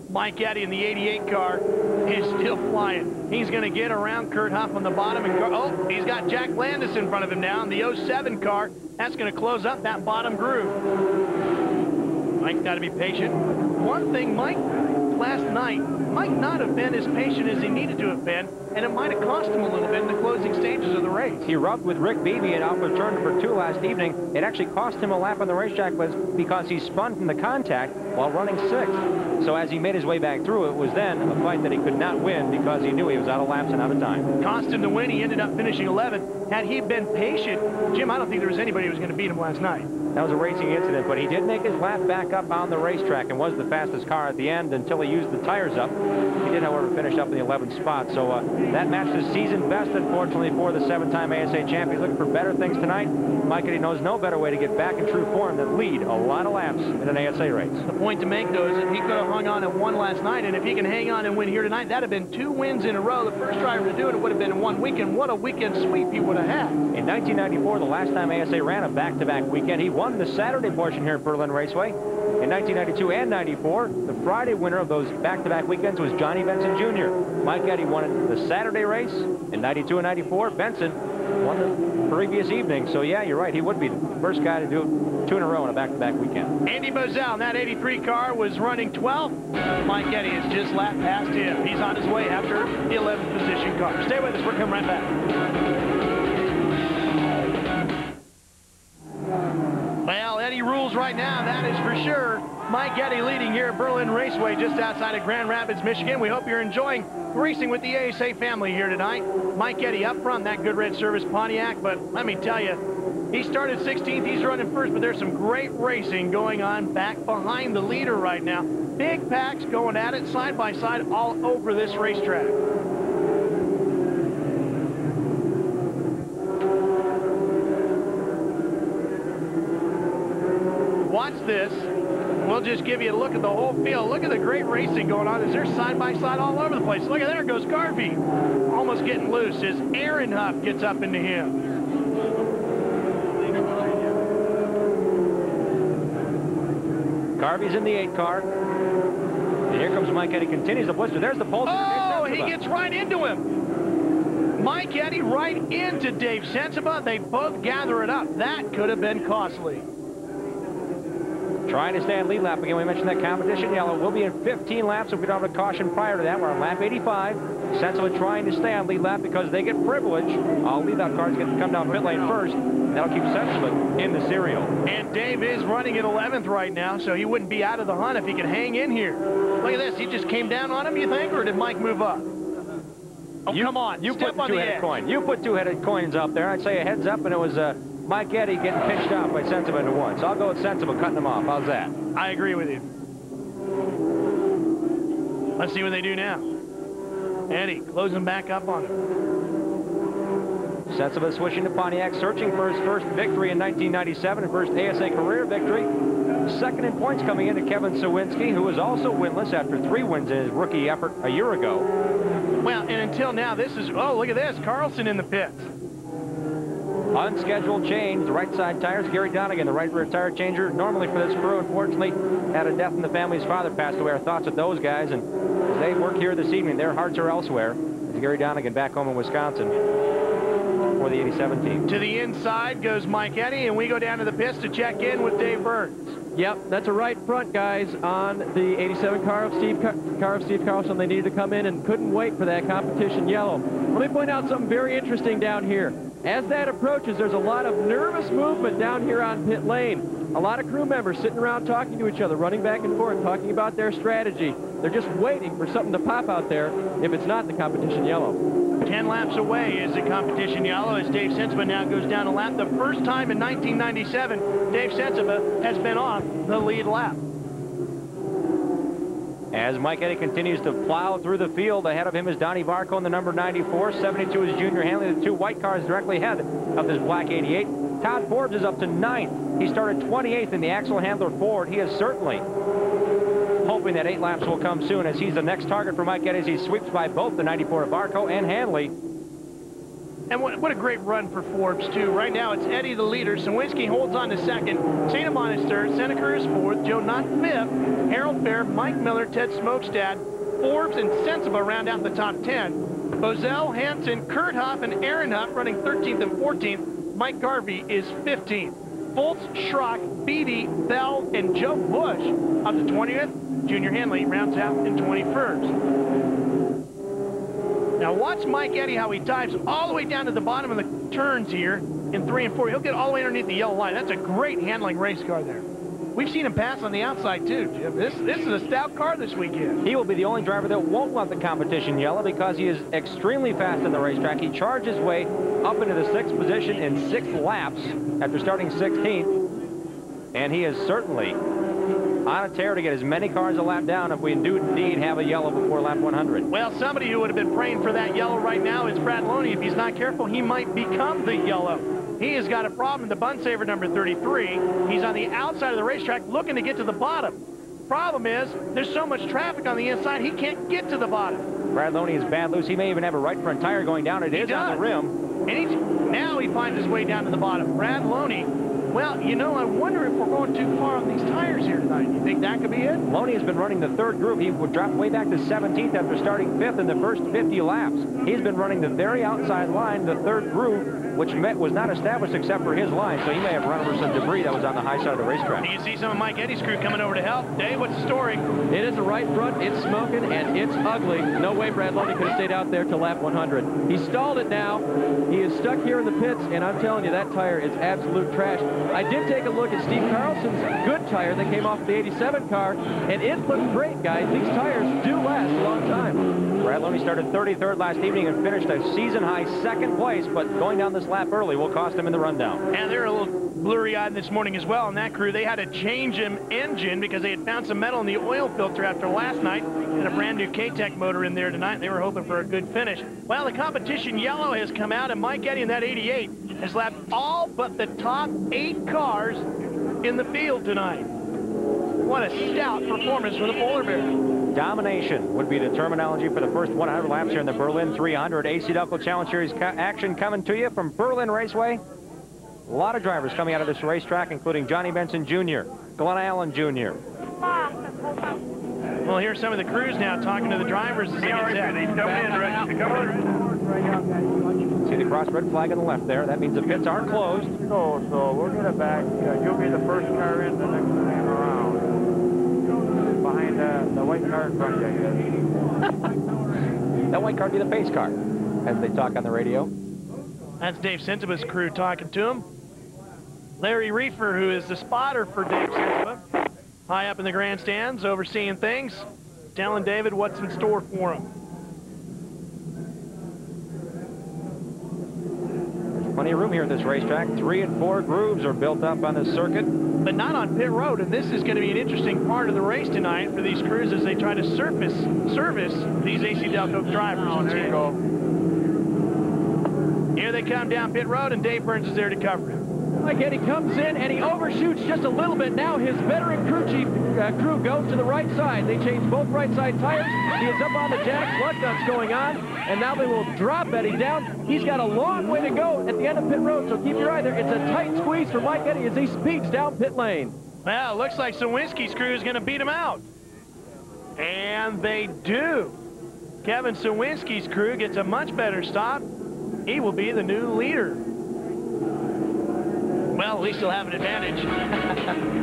[SPEAKER 1] Mike Eddy in the 88 car is still flying. He's going to get around Kurt Huff on the bottom and go, oh, he's got Jack Landis in front of him now in the 07 car. That's going to close up that bottom groove. Mike's got to be patient. One thing, Mike, last night, might not have been as patient as he needed to have been, and it might have cost him a little bit in the closing stages of the race.
[SPEAKER 2] He rubbed with Rick Beebe at Alpha turn number 2 last evening. It actually cost him a lap on the racetrack because he spun from the contact while running 6th. So as he made his way back through, it was then a fight that he could not win because he knew he was out of laps and out of time.
[SPEAKER 1] Cost him the win. He ended up finishing 11th. Had he been patient, Jim, I don't think there was anybody who was going to beat him last night.
[SPEAKER 2] That was a racing incident, but he did make his lap back up on the racetrack and was the fastest car at the end until he used the tires up. He did, however, finish up in the 11th spot. So that matched his season best, unfortunately, for the 7-time ASA champion. He's looking for better things tonight. Mike Eddy knows no better way to get back in true form than lead a lot of laps in an ASA race.
[SPEAKER 1] The point to make, though, is that he could have hung on and won last night, and if he can hang on and win here tonight, that'd have been 2 wins in a row. The first driver to do it would have been in 1 weekend. What a weekend sweep he would have had.
[SPEAKER 2] In 1994, the last time ASA ran a back-to-back weekend, he won the Saturday portion here at Berlin Raceway. In 1992 and 94, the Friday winner of those back-to-back weekends was Johnny Benson Jr. Mike Eddy won the Saturday race in 92 and 94. Benson won the previous evening. So, yeah, you're right. He would be the first guy to do it 2 in a row in a back-to-back weekend.
[SPEAKER 1] Andy Moselle in that 83 car was running 12th. Mike Eddy has just lapped past him. He's on his way after the 11th position car. Stay with us. We're coming right back. Well, Eddy rules right now, that is for sure. Mike Eddy leading here at Berlin Raceway just outside of Grand Rapids, Michigan. We hope you're enjoying racing with the ASA family here tonight. Mike Eddy up front, that good red service Pontiac, but let me tell you, he started 16th, he's running first, but there's some great racing going on back behind the leader right now. Big packs going at it side by side all over this racetrack. Watch this. We'll just give you a look at the whole field. Look at the great racing going on. Is there side by side all over the place? Look at there goes Garvey. Almost getting loose as Aaron Huff gets up into him.
[SPEAKER 2] Garvey's in the 8 car. And here comes Mike Eddy, continues the blister. There's the pulse.
[SPEAKER 1] Oh, he gets right into him. Mike Eddy right into Dave Sensiba. They both gather it up. That could have been costly.
[SPEAKER 2] Trying to stay on lead lap again. We mentioned that competition yellow. We'll be in 15 laps if we don't have a caution prior to that. We're on lap 85. Sensible trying to stay on lead lap because they get privilege. All lead lap cars get to come down pit lane first. That'll keep Sensible in the serial.
[SPEAKER 1] And Dave is running at 11th right now, so he wouldn't be out of the hunt if he could hang in here. Look at this. He just came down on him, you think, or did Mike move up? Oh, come on.
[SPEAKER 2] You
[SPEAKER 1] Step
[SPEAKER 2] put
[SPEAKER 1] on the
[SPEAKER 2] two-headed
[SPEAKER 1] edge.
[SPEAKER 2] coin. You put two-headed coins up there. I'd say a heads up, and it was Mike Eddy getting pitched out by Sensible into 1. So I'll go with Sensible cutting him off. How's that?
[SPEAKER 1] I agree with you. Let's see what they do now. Eddy closing back up on him.
[SPEAKER 2] Sensible switching to Pontiac, searching for his first victory in 1997 and first ASA career victory. Second in points coming into Kevin Sawinski, who was also winless after 3 wins in his rookie effort a year ago.
[SPEAKER 1] Well, and until now, this is, oh, look at this. Carlson in the pits.
[SPEAKER 2] Unscheduled change, the right side tires. Gary Donegan, the right rear tire changer, normally for this crew, unfortunately, had a death in the family. His father passed away. Our thoughts with those guys, and as they work here this evening, their hearts are elsewhere. As Gary Donegan back home in Wisconsin for the 87 team.
[SPEAKER 1] To the inside goes Mike Eddy, and we go down to the pits to check in with Dave Burns.
[SPEAKER 3] Yep, that's a right front, guys, on the 87 car of Steve Carlson. They needed to come in and couldn't wait for that competition yellow. Let me point out something very interesting down here. As that approaches, there's a lot of nervous movement down here on pit lane. A lot of crew members sitting around talking to each other, running back and forth, talking about their strategy. They're just waiting for something to pop out there if it's not the competition yellow.
[SPEAKER 1] 10 laps away is the competition yellow as Dave Sensiba now goes down a lap. The first time in 1997, Dave Sensiba has been off the lead lap.
[SPEAKER 2] As Mike Eddy continues to plow through the field, ahead of him is Donnie Varco in the number 94. 72 is Junior Hanley, the 2 white cars directly ahead of this black 88. Todd Forbes is up to 9th. He started 28th in the Axel Handler Ford. He is certainly hoping that 8 laps will come soon, as he's the next target for Mike Eddy as he sweeps by both the 94 of Varco and Hanley.
[SPEAKER 1] And what a great run for Forbes, too. Right now, it's Eddy the leader. Sawinski holds on to second. St. Amant is third. Seneca is fourth. Joe Knott fifth. Harold Fair, Mike Miller, Ted Smokestad, Forbes, and Sensiba round out the top 10. Bozell, Hansen, Kurt Huff, and Aaron Huff running 13th and 14th. Mike Garvey is 15th. Foltz, Schrock, Beatty, Bell, and Joe Bush up to 20th. Junior Hanley rounds out in 21st. Now watch Mike Eddy how he dives all the way down to the bottom of the turns here in 3 and 4. He'll get all the way underneath the yellow line. That's a great handling race car there. We've seen him pass on the outside too, Jim. This is a stout car this weekend.
[SPEAKER 2] He will be the only driver that won't want the competition yellow because he is extremely fast on the racetrack. He charged his way up into the 6th position in 6 laps after starting 16th. And he is certainly on a tear to get as many cars a lap down if we do indeed have a yellow before lap 100.
[SPEAKER 1] Well, somebody who would have been praying for that yellow right now is Brad Loney. If he's not careful, he might become the yellow. He has got a problem. The bun saver number 33. He's on the outside of the racetrack looking to get to the bottom. Problem is, there's so much traffic on the inside, he can't get to the bottom.
[SPEAKER 2] Brad Loney is bad loose. He may even have a right front tire going down. It is on the rim.
[SPEAKER 1] And now he finds his way down to the bottom. Brad Loney, well, you know, I wonder if we're going too far on these tires here tonight. You think that could be it?
[SPEAKER 2] Loney has been running the third group. He would drop way back to 17th after starting 5th in the first 50 laps. He's been running the very outside line, the third group, which was not established except for his line, so he may have run over some debris that was on the high side of the racetrack.
[SPEAKER 1] You can see some of Mike Eddy's crew coming over to help. Dave, what's the story?
[SPEAKER 3] It is the right front. It's smoking, and it's ugly. No way Brad Loney could have stayed out there till lap 100. He stalled it now. He is stuck here in the pits, and I'm telling you, that tire is absolute trash. I did take a look at Steve Carlson's good tire that came off the 87 car, and it looked great, guys. These tires do last a long time.
[SPEAKER 2] Brad Loney started 33rd last evening and finished a season-high 2nd place, but going down this lap early will cost him in the rundown.
[SPEAKER 1] And they're a little blurry-eyed this morning as well. On that crew, they had to change an engine because they had found some metal in the oil filter after last night and a brand new K-Tech motor in there tonight. They were hoping for a good finish. Well, the competition yellow has come out, and Mike Eddy in that 88 has lapped all but the top 8 cars in the field tonight. What a stout performance for the Polar Bear.
[SPEAKER 2] Domination would be the terminology for the first 100 laps here in the Berlin 300. AC-Delco Challenge Series action coming to you from Berlin Raceway. A lot of drivers coming out of this racetrack, including Johnny Benson Jr., Glenn Allen Jr.
[SPEAKER 1] Well, here's some of the crews now talking to the drivers as they get set.
[SPEAKER 2] See the cross red flag on the left there. That means the pits aren't closed.
[SPEAKER 6] So we'll get it back. You'll be the first car in, the next time around. Behind the white car in front of you, I guess.
[SPEAKER 2] That white car would be the pace car, as they talk on the radio.
[SPEAKER 1] That's Dave Sensiba's crew talking to him. Larry Reefer, who is the spotter for Dave Sensiba, high up in the grandstands, overseeing things, telling David what's in store for him.
[SPEAKER 2] There's plenty of room here at this racetrack. 3 and 4 grooves are built up on this circuit.
[SPEAKER 1] But not on pit road, and this is going to be an interesting part of the race tonight for these crews as they try to service these AC-Delco drivers.
[SPEAKER 6] Oh, there you go.
[SPEAKER 1] Here they come down pit road, and Dave Burns is there to cover him.
[SPEAKER 3] Mike Eddy comes in, and he overshoots just a little bit. Now his veteran crew chief crew goes to the right side. They change both right side tires. He is up on the jacks. Blood ducts going on, and now they will drop Eddy down. He's got a long way to go at the end of pit road, so keep your eye there. It's a tight squeeze for Mike Eddy as he speeds down pit lane.
[SPEAKER 1] Well, it looks like Sawinski's crew is going to beat him out. And they do. Kevin Sawinski's crew gets a much better stop. He will be the new leader. Well, at least he'll have an advantage.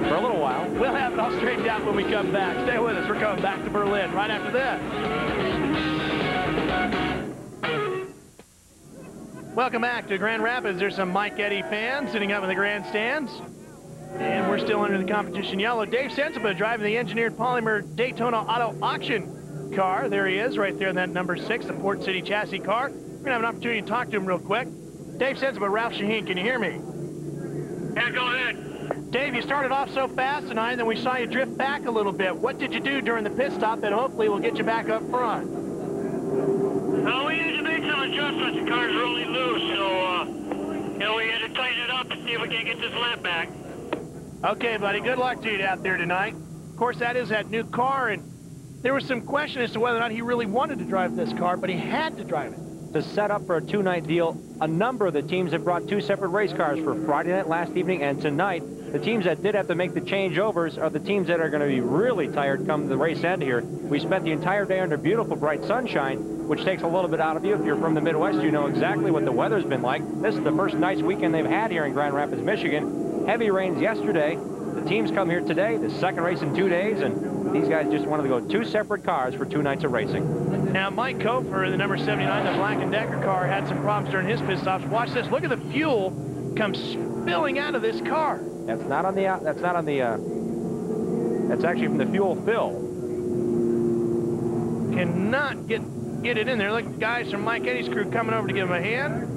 [SPEAKER 2] For a little while.
[SPEAKER 1] We'll have it all straightened out when we come back. Stay with us. We're coming back to Berlin right after this. Welcome back to Grand Rapids. There's some Mike Eddy fans sitting up in the grandstands. And we're still under the competition yellow. Dave Sensiba driving the engineered polymer Daytona Auto Auction car. There he is, right there in that number 6, the Port City chassis car. We're going to have an opportunity to talk to him real quick. Dave Sensiba, Ralph Shaheen, can you hear me?
[SPEAKER 7] Yeah, go ahead.
[SPEAKER 1] Dave, you started off so fast tonight, and then we saw you drift back a little bit. What did you do during the pit stop that hopefully will get you back up front?
[SPEAKER 7] Well, we had to make some adjustments. The car's really loose, so, we had to tighten it up to see if we can get this lap back.
[SPEAKER 1] Okay, buddy, good luck to you out there tonight. Of course, that is that new car, and there was some question as to whether or not he really wanted to drive this car, but he had to drive it.
[SPEAKER 2] To set up for a 2-night deal, a number of the teams have brought 2 separate race cars for Friday night, last evening, and tonight. The teams that did have to make the changeovers are the teams that are going to be really tired come the race end here. We spent the entire day under beautiful, bright sunshine, which takes a little bit out of you. If you're from the Midwest, you know exactly what the weather's been like. This is the first nice weekend they've had here in Grand Rapids, Michigan. Heavy rains yesterday. The teams come here today, the second race in 2 days, and these guys just wanted to go 2 separate cars for 2 nights of racing.
[SPEAKER 1] Now, Mike Kofer, the number 79, the Black & Decker car, had some problems during his pit stops. Watch this. Look at the fuel come spilling out of this car.
[SPEAKER 2] That's not on the, that's actually from the fuel fill.
[SPEAKER 1] Cannot get it in there. Look, guys from Mike Eddy's crew coming over to give him a hand.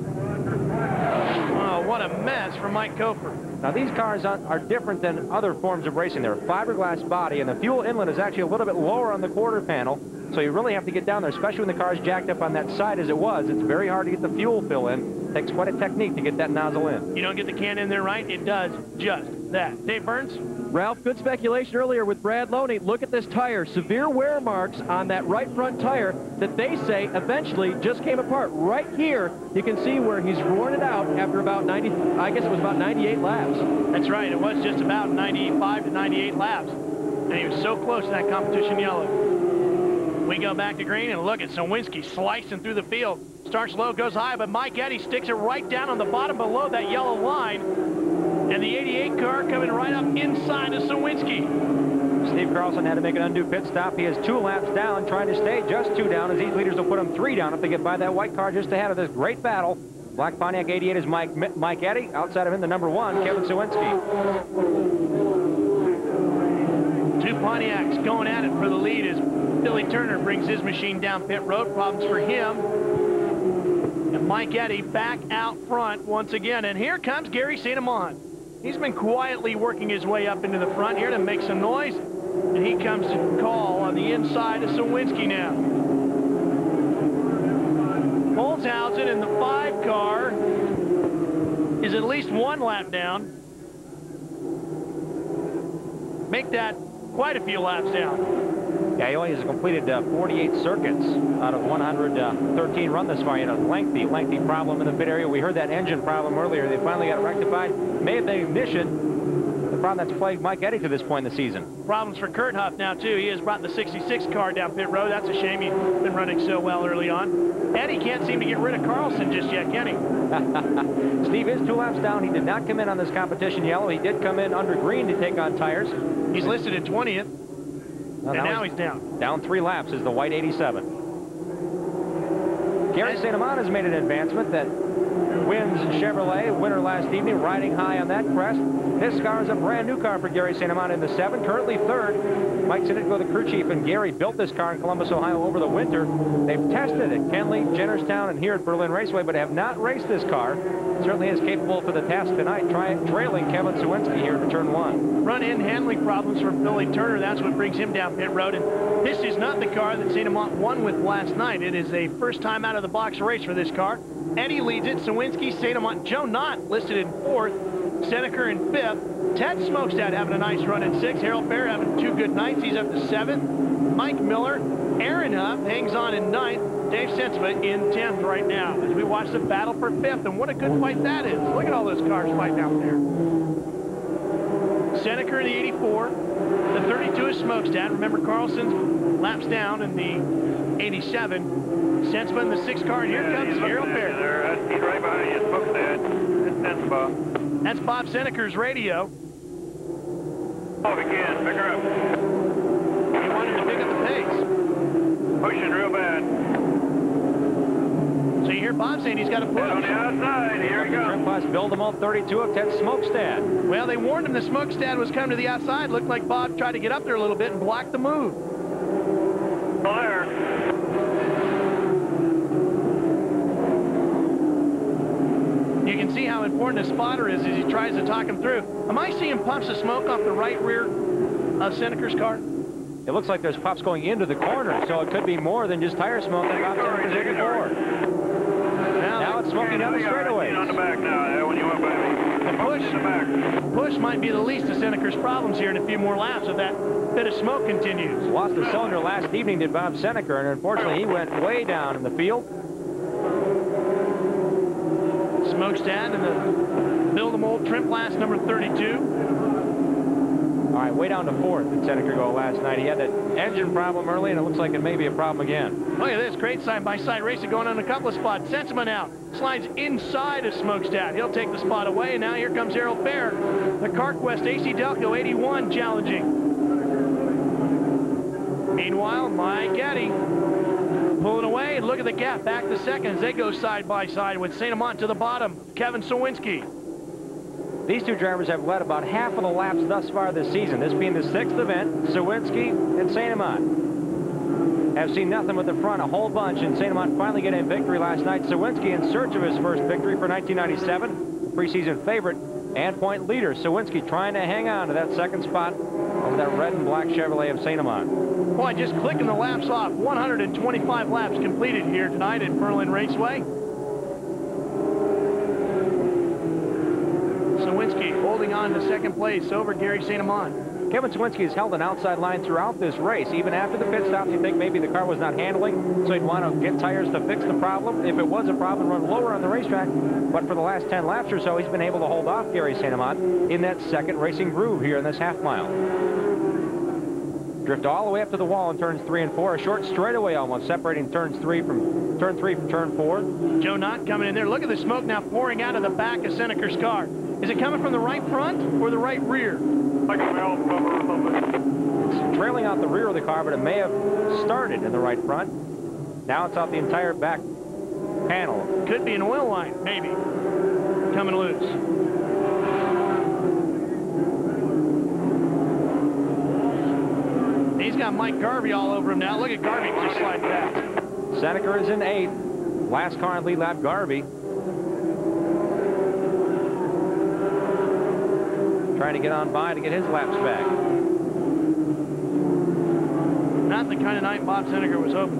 [SPEAKER 1] Oh, what a mess for Mike Kofer.
[SPEAKER 2] Now, these cars are different than other forms of racing. They're a fiberglass body, and the fuel inlet is actually a little bit lower on the quarter panel, so you really have to get down there, especially when the car's jacked up on that side as it was. It's very hard to get the fuel fill in. It takes quite a technique to get that nozzle in.
[SPEAKER 1] You don't get the can in there right, it does just that. Dave Burns?
[SPEAKER 3] Ralph, good speculation earlier with Brad Loney. Look at this tire. Severe wear marks on that right front tire that they say eventually just came apart. Right here, you can see where he's worn it out after about 90, I guess it was about 98 laps.
[SPEAKER 1] That's right. It was just about 95 to 98 laps. And he was so close to that competition yellow. We go back to green and look at Sawinski slicing through the field. Starts low, goes high, but Mike Eddy sticks it right down on the bottom below that yellow line. And the 88 car coming right up inside of Sawinski.
[SPEAKER 2] Steve Carlson had to make an undue pit stop. He is 2 laps down, trying to stay just 2 down, as these leaders will put him 3 down if they get by that white car just ahead of this great battle. Black Pontiac 88 is Mike Eddy. Outside of him, the number 1, Kevin Sawinski.
[SPEAKER 1] 2 Pontiacs going at it for the lead as Billy Turner brings his machine down pit road. Problems for him. And Mike Eddy back out front once again. And here comes Gary St. Amant. He's been quietly working his way up into the front here to make some noise. And he comes to call on the inside of Sawinski now. Holzhausen in the 5 car is at least 1 lap down. Make that quite a few laps down.
[SPEAKER 2] Yeah, he only has completed 48 circuits out of 113 run this far. He had a lengthy problem in the pit area. We heard that engine problem earlier. They finally got it rectified. May have been ignition, the problem that's plagued Mike Eddy to this point in the season.
[SPEAKER 1] Problems for Kurt Huff now, too. He has brought the 66 car down pit road. That's a shame. He's been running so well early on. Eddy can't seem to get rid of Carlson just yet, can he?
[SPEAKER 2] Steve is 2 laps down. He did not come in on this competition yellow. He did come in under green to take on tires.
[SPEAKER 1] He's listed at 20th. And now he's down.
[SPEAKER 2] Down 3 laps is the white 87. Gary St. Amant has made an advancement that wins Chevrolet, winner last evening, riding high on that crest. This car is a brand new car for Gary St. Amant in the 7, currently 3rd. Mike Sinitko, the crew chief, and Gary built this car in Columbus, Ohio over the winter. They've tested it, Kenley, Jennerstown, and here at Berlin Raceway, but have not raced this car. Certainly is capable for the task tonight, trailing Kevin Sawinski here to turn 1.
[SPEAKER 1] Run-in handling problems for Billy Turner. That's what brings him down pit road. And this is not the car that St. Amant won with last night. It is a first time out of the box race for this car. Eddy leads it. Sawinski, St. Amant, Joe Knott listed in 4th. Seneker in 5th. Ted Smokestad having a nice run in 6th. Harold Fair having 2 good nights. He's up to 7th. Mike Miller, Aaron Huff hangs on in 9th. Dave Sensma in 10th right now as we watch the battle for 5th. And what a good fight that is. Look at all those cars fighting out there. Seneker in the 84. The 32 is Smokestad. Remember, Carlson's laps down in the 87. Sensma in the 6th car. And here comes Harold Fair.
[SPEAKER 6] He's right behind you, Smokestad. It's Sensma.
[SPEAKER 1] That's Bob Seneker's radio.
[SPEAKER 6] Oh, again, pick her up.
[SPEAKER 1] He wanted to pick up the pace.
[SPEAKER 6] Pushing real bad.
[SPEAKER 1] So you hear Bob saying he's got to push.
[SPEAKER 6] On the outside, here he
[SPEAKER 2] Trim
[SPEAKER 6] goes.
[SPEAKER 2] class build-em-all 32 of Ted Smokestad.
[SPEAKER 1] Well, they warned him the Smokestad was coming to the outside. Looked like Bob tried to get up there a little bit and block the move.
[SPEAKER 6] There.
[SPEAKER 1] You can see how important a spotter is as he tries to talk him through. Am I seeing puffs of smoke off the right rear of Seneker's car?
[SPEAKER 2] It looks like there's puffs going into the corner, so it could be more than just tire smoke that Bob Seneker's in before. Now it's smoking down the straightaway.
[SPEAKER 6] On the back now, that when you went by me.
[SPEAKER 1] The push might be the least of Seneker's problems here in a few more laps if that bit of smoke continues.
[SPEAKER 2] Lost a cylinder last evening, did Bob Seneker, and unfortunately he went way down in the field.
[SPEAKER 1] Smokestad in the build-em-old trim class number 32.
[SPEAKER 2] All right, way down to 4th did Seneker go last night. He had that engine problem early, and it looks like it may be a problem again.
[SPEAKER 1] Look at this, great side-by-side racing going on a couple of spots. Sensma now slides inside of Smokestad. He'll take the spot away, and now here comes Harold Fair. The CarQuest AC-Delco 81 challenging. Meanwhile, Mike Eddy pulling away. Look at the gap back to 2nd as they go side-by-side with St. Amant to the bottom. Kevin Sawinski.
[SPEAKER 2] These 2 drivers have led about half of the laps thus far this season. This being the 6th event, Sawinski and St. Amant have seen nothing but the front a whole bunch, and St. Amant finally getting a victory last night. Sawinski in search of his first victory for 1997. preseason favorite and point leader. Sawinski trying to hang on to that second spot over that red and black Chevrolet of St. Amant.
[SPEAKER 1] Boy, just clicking the laps off. 125 laps completed here tonight at Berlin Raceway. Sawinski holding on to second place over Gary St. Amant.
[SPEAKER 2] Kevin Sawinski has held an outside line throughout this race. Even after the pit stops, you think maybe the car was not handling, so he'd want to get tires to fix the problem. If it was a problem, run lower on the racetrack. But for the last 10 laps or so, he's been able to hold off Gary St. Amant in that second racing groove here in this half mile. Drift all the way up to the wall in turns 3 and 4. A short straightaway almost separating turn 3 from turn 4.
[SPEAKER 1] Joe Knott coming in there. Look at the smoke now pouring out of the back of Seneker's car. Is it coming from the right front or the right rear?
[SPEAKER 2] It's trailing out the rear of the car, but it may have started in the right front. Now it's out the entire back panel.
[SPEAKER 1] Could be an oil line, maybe, coming loose. He's got Mike Garvey all over him now. Look at Garvey just slide back.
[SPEAKER 2] Seneker is in 8th. Last car in lead lap, Garvey. Trying to get on by to get his laps back.
[SPEAKER 1] Not the kind of night Bob Seneker was hoping.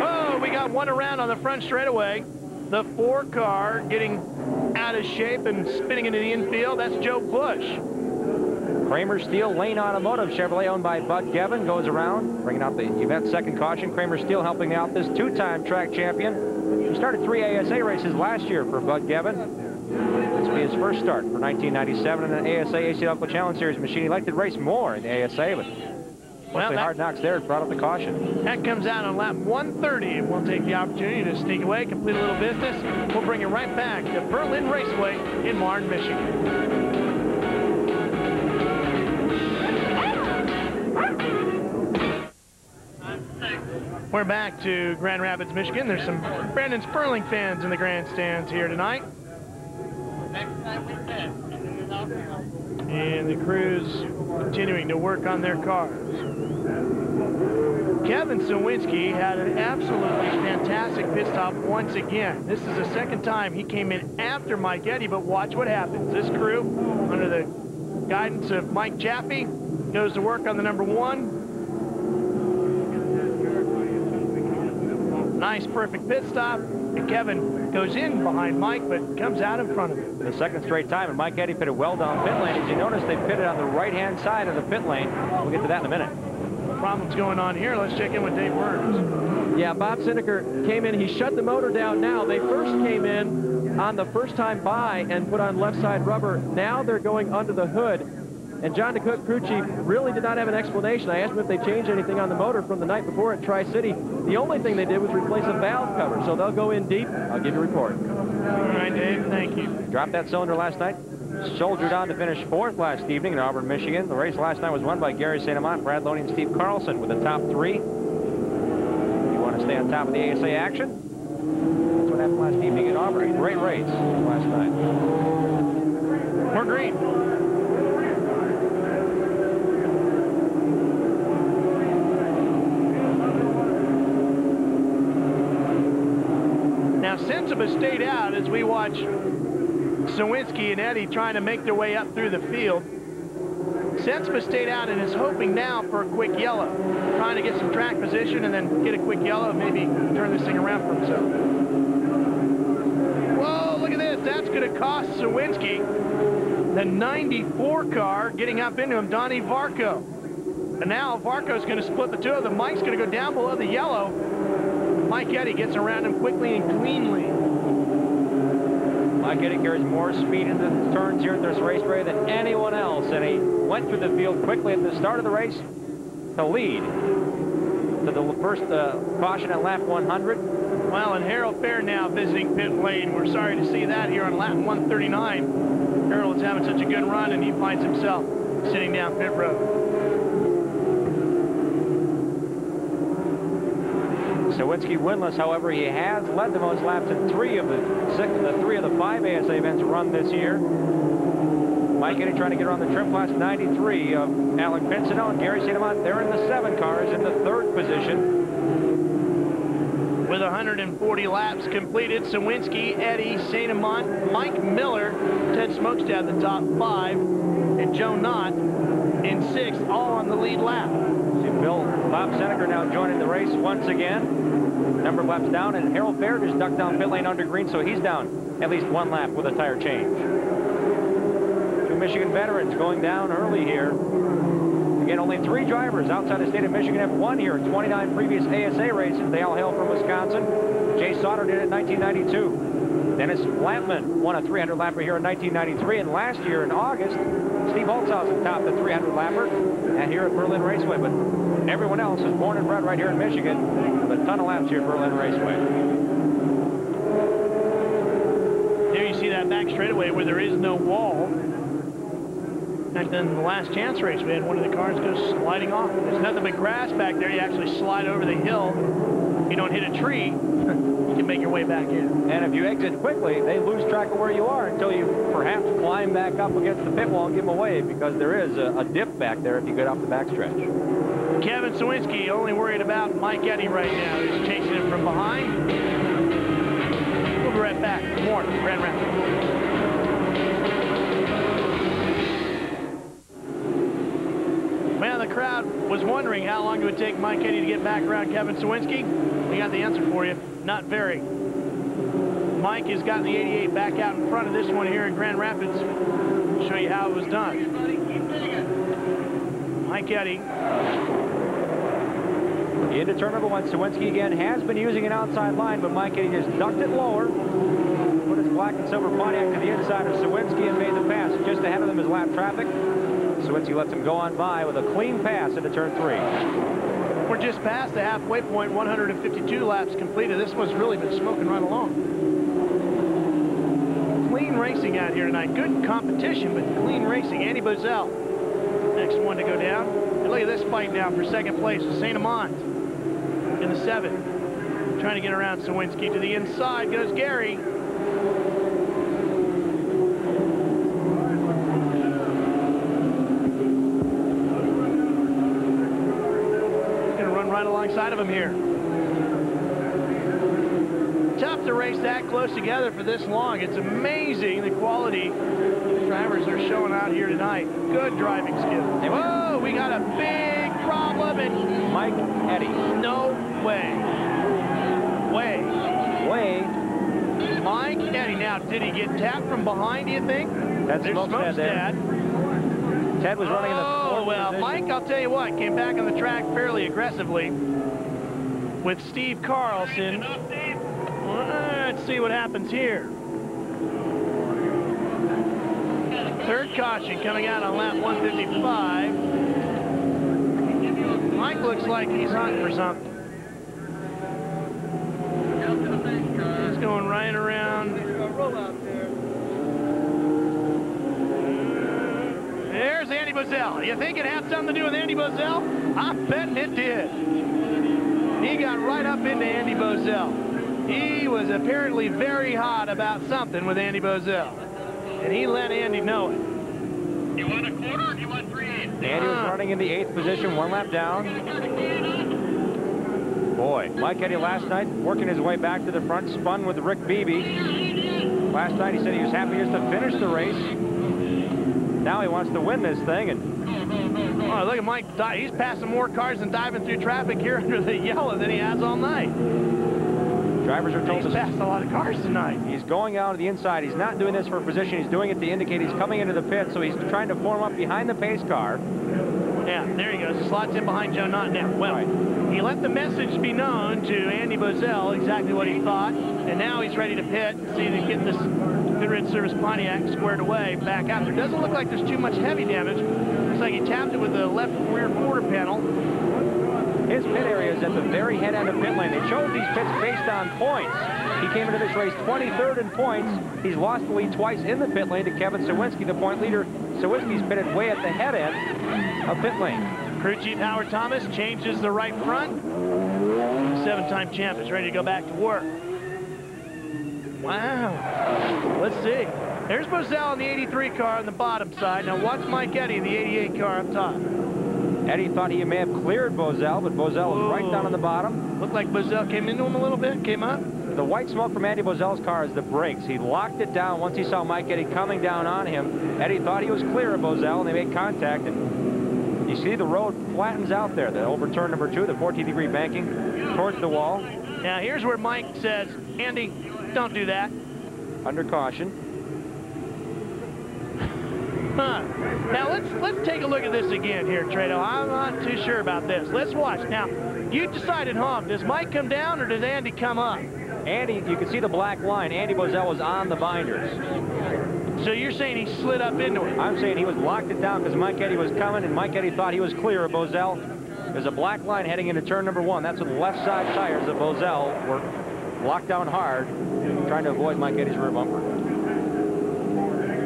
[SPEAKER 1] Oh, we got one around on the front straightaway. The 4 car getting out of shape and spinning into the infield. That's Joe Bush.
[SPEAKER 2] Kramer Steel Lane Automotive Chevrolet owned by Bud Gevin goes around, bringing out the event second caution. Kramer Steel helping out this 2-time track champion. He started 3 ASA races last year for Bud Gevin. This will be his first start for 1997 in an ASA AC-Delco Challenge Series machine. He liked to race more in the ASA, but well, hard knocks there brought up the caution.
[SPEAKER 1] That comes out on lap 130, and we'll take the opportunity to sneak away, complete a little business. We'll bring you right back to Berlin Raceway in Marne, Michigan. We're back to Grand Rapids, Michigan. There's some Brandon Sperling fans in the grandstands here tonight. And the crew's continuing to work on their cars. Kevin Sawinski had an absolutely fantastic pit stop once again. This is the second time he came in after Mike Eddy, but watch what happens. This crew, under the guidance of Mike Chaffee, goes to work on the number 1. Nice, perfect pit stop. And Kevin goes in behind Mike, but comes out in front of him.
[SPEAKER 2] The second straight time, and Mike Eddy pitted well down pit lane. As you notice, they pitted on the right-hand side of the pit lane. We'll get to that in a minute.
[SPEAKER 1] Problems going on here. Let's check in with Dave Burns.
[SPEAKER 3] Yeah, Bob Seneker came in. He shut the motor down now. They first came in on the first time by and put on left side rubber. Now they're going under the hood. And John DeCook, crew chief, really did not have an explanation. I asked him if they changed anything on the motor from the night before at Tri-City. The only thing they did was replace a valve cover, so they'll go in deep. I'll give you a report.
[SPEAKER 1] All right, Dave, thank you.
[SPEAKER 2] Dropped that cylinder last night. Soldiered on to finish 4th last evening in Auburn, Michigan. The race last night was won by Gary St. Amant, Brad Loney, and Steve Carlson with the top 3. If you want to stay on top of the ASA action, that's what happened last evening in Auburn. Great race last night.
[SPEAKER 1] We're green. Now, Sensiba stayed out as we watch Sawinski and Eddy trying to make their way up through the field. Sensiba stayed out and is hoping now for a quick yellow, trying to get some track position and then get a quick yellow and maybe turn this thing around for himself. Whoa, look at this. That's going to cost Sawinski the 94 car getting up into him, Donnie Varco. And now Varco's going to split the two of them. Mike's going to go down below the yellow. Mike Eddy gets around him quickly and cleanly.
[SPEAKER 2] Mike Eddy carries more speed into the turns here at this raceway than anyone else, and he went through the field quickly at the start of the race to lead to the first caution at lap 100.
[SPEAKER 1] Well, and Harold Fair now visiting pit lane. We're sorry to see that here on lap 139. Harold is having such a good run, and he finds himself sitting down pit road.
[SPEAKER 2] Sawinski winless, however, he has led the most laps in 3 of the 5 ASA events run this year. Mike Eddy trying to get around the trim class 93 of Alec Pinsino and Gary St. Amant. They're in the 7 cars in the 3rd position.
[SPEAKER 1] with 140 laps completed. Sawinski, Eddie, St. Amant, Mike Miller, Ted Smokestad the top 5, and Joe Knott in 6th, all on the lead lap.
[SPEAKER 2] See Bill Bob Seneca now joining the race once again. Number of laps down, and Harold Baird just ducked down pit lane under green, so he's down at least 1 lap with a tire change. 2 Michigan veterans going down early here. Again, only 3 drivers outside the state of Michigan have won here in 29 previous ASA races. They all hail from Wisconsin. Jay Sauter did it in 1992. Dennis Lampman won a 300 lapper here in 1993, and last year in August, Steve Holtzhausen topped the 300 lapper and here at Berlin Raceway. But everyone else is born and bred right here in Michigan with a ton of laps here at Berlin Raceway.
[SPEAKER 1] There you see that back straightaway where there is no wall. And then the last chance race, we had one of the cars go sliding off. There's nothing but grass back there. You actually slide over the hill. If you don't hit a tree, you can make your way back in.
[SPEAKER 2] And if you exit quickly, they lose track of where you are until you perhaps climb back up against the pit wall and give them away, because there is a dip back there if you get off the backstretch.
[SPEAKER 1] Kevin Sawinski only worried about Mike Eddy right now. He's chasing him from behind. We'll be right back. More Grand Rapids. Man, the crowd was wondering how long it would take Mike Eddy to get back around Kevin Sawinski. We got the answer for you. Not very. Mike has gotten the 88 back out in front of this one here in Grand Rapids. I'll show you how it was done. Mike Eddy.
[SPEAKER 2] Into turn number 1, Sawinski again has been using an outside line, but Mike Eddy just ducked it lower. Put his black and silver Pontiac to the inside of Sawinski and made the pass. Just ahead of them is lap traffic. Sawinski lets him go on by with a clean pass into turn 3.
[SPEAKER 1] We're just past the halfway point, 152 laps completed. This one's really been smoking right along. Clean racing out here tonight. Good competition, but clean racing. Andy Bozell, next one to go down. And look at this fight now for second place with St. Amant in the 7. Trying to get around Sawinski. To the inside goes Gary. Right alongside of him here. Tough to race that close together for this long. It's amazing the quality these drivers are showing out here tonight. Good driving skill. Whoa, we got a big problem. And
[SPEAKER 2] Mike Eddy.
[SPEAKER 1] No way.
[SPEAKER 2] Way.
[SPEAKER 1] Mike Eddy. Now, did he get tapped from behind, do you think?
[SPEAKER 2] That's Smokestad there. Ted was running in the fourth
[SPEAKER 1] well,
[SPEAKER 2] position.
[SPEAKER 1] Mike, I'll tell you what, came back on the track fairly aggressively with Steve Carlson. Let's see what happens here. Third caution coming out on lap 155. Mike looks like he's hunting for something. He's going right around. There's Andy Bozell. You think it had something to do with Andy Bozell? I'm betting it did. He got right up into Andy Bozell. He was apparently very hot about something with Andy Bozell. And he let Andy know it.
[SPEAKER 7] You want a quarter or do you want 3/8?
[SPEAKER 2] Andy was running in the 8th position, 1 lap down. Boy, Mike Eddy last night working his way back to the front, spun with Rick Beebe. Last night he said he was happy just to finish the race. Now he wants to win this thing. And
[SPEAKER 1] oh, look at Mike. He's passing more cars and diving through traffic here under the yellow than he has all night.
[SPEAKER 2] drivers are told
[SPEAKER 1] he's passed a lot of cars tonight.
[SPEAKER 2] He's going out to the inside. He's not doing this for position. He's doing it to indicate he's coming into the pit. So he's trying to form up behind the pace car.
[SPEAKER 1] Yeah, there he goes. He slots in behind Joe Knott now. Well, he let the message be known to Andy Bozell exactly what he thought, and now he's ready to pit and see if he can get this Goodrich Service Pontiac squared away back out there. Doesn't look like there's too much heavy damage. Looks like he tapped it with the left rear quarter panel.
[SPEAKER 2] His pit area is at the very head end of pit lane. They chose these pits based on points. He came into this race 23rd in points. He's lost the lead twice in the pit lane to Kevin Sawinski, the point leader. Sawinski's pitted way at the head end of pit lane.
[SPEAKER 1] Crew Chief Howard Thomas changes the right front. 7-time champ is ready to go back to work. Wow. Let's see. There's Bozell in the 83 car on the bottom side. Now watch Mike Eddy in the 88 car up top.
[SPEAKER 2] Eddie thought he may have cleared Bozell, but Bozell was right down on the bottom.
[SPEAKER 1] Looked like Bozell came into him a little bit, came up.
[SPEAKER 2] The white smoke from Andy Bozell's car is the brakes. He locked it down once he saw Mike Eddy coming down on him. Eddie thought he was clear of Bozell, and they made contact. And you see the road flattens out there. The overturn number 2, the 14-degree banking towards the wall.
[SPEAKER 1] Now here's where Mike says, Andy, don't do that.
[SPEAKER 2] Under caution.
[SPEAKER 1] Now let's take a look at this again here, Trado. I'm not too sure about this. Let's watch. Now, you decide at home. Does Mike come down or does Andy come up?
[SPEAKER 2] Andy, you can see the black line. Andy Bozell was on the binders.
[SPEAKER 1] So you're saying he slid up into it?
[SPEAKER 2] I'm saying he was locked it down because Mike Eddy was coming, and Mike Eddy thought he was clear of Bozell. There's a black line heading into turn number 1. That's with the left side tires of Bozell were locked down hard, trying to avoid Mike Eddy's rear bumper.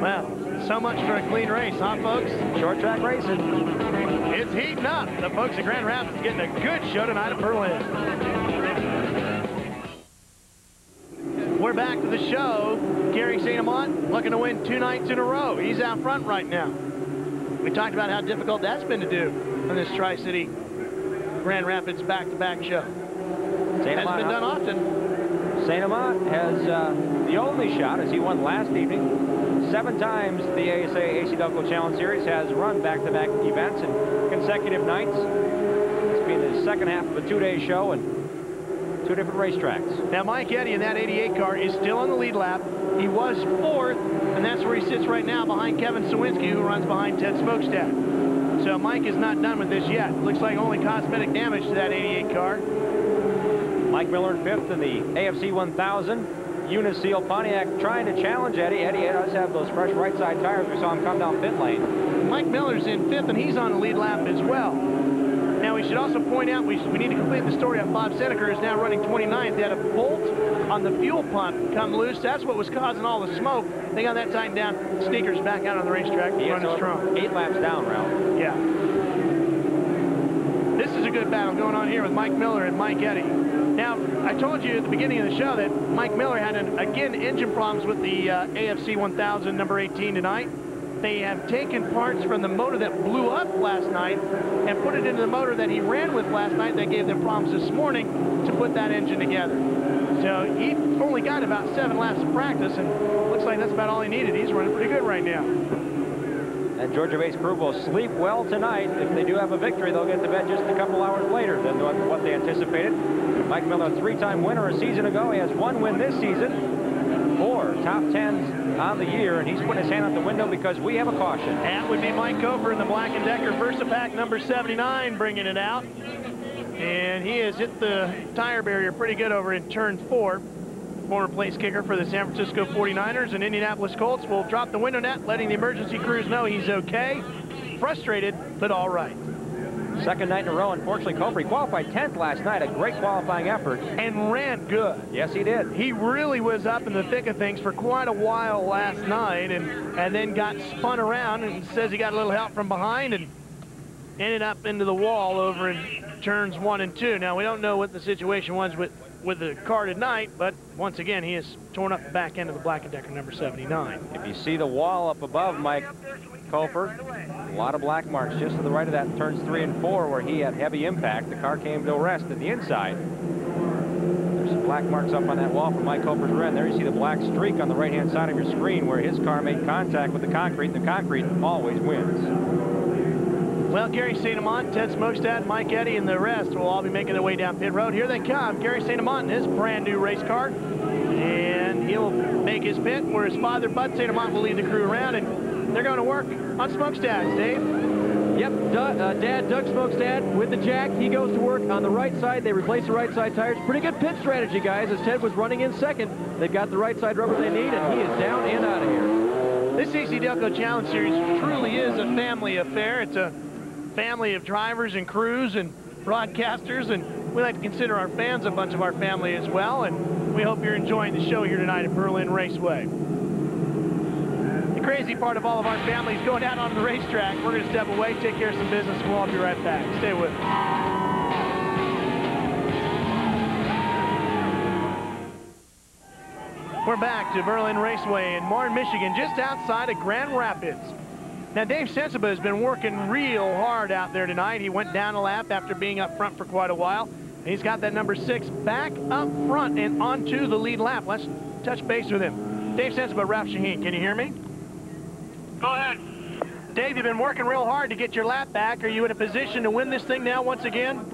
[SPEAKER 1] Well, so much for a clean race, huh, folks?
[SPEAKER 2] Short track racing.
[SPEAKER 1] It's heating up. The folks at Grand Rapids getting a good show tonight at Berlin. We're back to the show. Gary St. Amant looking to win 2 nights in a row. He's out front right now. We talked about how difficult that's been to do on this Tri-City Grand Rapids back-to-back show. Hasn't been done often.
[SPEAKER 2] St. Amant has the only shot, as he won last evening. 7 times the ASA AC-Delco Challenge Series has run back-to-back events in consecutive nights. It's been the second half of a 2-day show and 2 different racetracks.
[SPEAKER 1] Now, Mike Eddy in that 88 car is still on the lead lap. He was 4th, and that's where he sits right now behind Kevin Sawinski, who runs behind Ted Smokestad. So Mike is not done with this yet. Looks like only cosmetic damage to that 88 car.
[SPEAKER 2] Mike Miller in 5th in the AFC 1000. Uniseal Pontiac trying to challenge Eddie. Eddie does have those fresh right side tires. We saw him come down pit lane.
[SPEAKER 1] Mike Miller's in 5th, and he's on the lead lap as well. Now, we should also point out, we need to complete the story on Bob Seneker is now running 29th. They had a bolt on the fuel pump come loose. That's what was causing all the smoke. They got that tightened down. Sneaker's back out on the racetrack. Running strong.
[SPEAKER 2] 8 laps down, Ralph.
[SPEAKER 1] Yeah. This is a good battle going on here with Mike Miller and Mike Eddy. Now, I told you at the beginning of the show that Mike Miller had, again, engine problems with the AFC 1000 number 18 tonight. They have taken parts from the motor that blew up last night and put it into the motor that he ran with last night that gave them problems this morning to put that engine together. So he only got about 7 laps of practice, and looks like that's about all he needed. He's running pretty good right now.
[SPEAKER 2] And Georgia-based crew will sleep well tonight. If they do have a victory, they'll get to bed just a couple hours later than what they anticipated. Mike Miller, 3-time winner a season ago. He has 1 win this season, 4 top 10s on the year, and he's putting his hand out the window because we have a caution.
[SPEAKER 1] That would be Mike Koper in the Black & Decker VersaPack number 79 bringing it out. And he has hit the tire barrier pretty good over in turn 4. Former place kicker for the San Francisco 49ers and Indianapolis Colts will drop the window net, letting the emergency crews know he's okay. Frustrated, but all right.
[SPEAKER 2] Second night in a row, unfortunately, Koper qualified 10th last night, a great qualifying effort.
[SPEAKER 1] And ran good.
[SPEAKER 2] Yes, he did.
[SPEAKER 1] He really was up in the thick of things for quite a while last night and then got spun around and says he got a little help from behind and ended up into the wall over in turns 1 and 2. Now, we don't know what the situation was with the car tonight, but once again, he has torn up the back end of the Black & Decker number 79.
[SPEAKER 2] If you see the wall up above Mike Koper, a lot of black marks just to the right of that, turns 3 and 4, where he had heavy impact. The car came to rest at the inside. There's some black marks up on that wall from Mike Koper's rear end. There you see the black streak on the right-hand side of your screen where his car made contact with the concrete, and the concrete always wins.
[SPEAKER 1] Well, Gary St. Amant, Ted Smokestad, Mike Eddy, and the rest will all be making their way down pit road. Here they come. Gary St. Amant in his brand new race car. And he'll make his pit where his father, Bud St. Amant, will lead the crew around. And they're going to work on Smokestads, Dave.
[SPEAKER 3] Yep, Dad, Doug Smokestad with the jack. He goes to work on the right side. They replace the right side tires. Pretty good pit strategy, guys, as Ted was running in second. They've got the right side rubber they need, and he is down and out of here.
[SPEAKER 1] This AC-Delco Challenge Series truly is a family affair. It's a family of drivers and crews and broadcasters, and we like to consider our fans a bunch of our family as well, and we hope you're enjoying the show here tonight at Berlin Raceway. The crazy part of all of our families going out on the racetrack. We're going to step away, take care of some business, and we'll all be right back. Stay with us. We're back to Berlin Raceway in Marne, Michigan, just outside of Grand Rapids. Now, Dave Sensiba has been working real hard out there tonight. He went down a lap after being up front for quite a while. He's got that number 6 back up front and onto the lead lap. Let's touch base with him. Dave Sensiba, Ralph Shaheen, can you hear me?
[SPEAKER 7] Go ahead.
[SPEAKER 1] Dave, you've been working real hard to get your lap back. Are you in a position to win this thing now once again?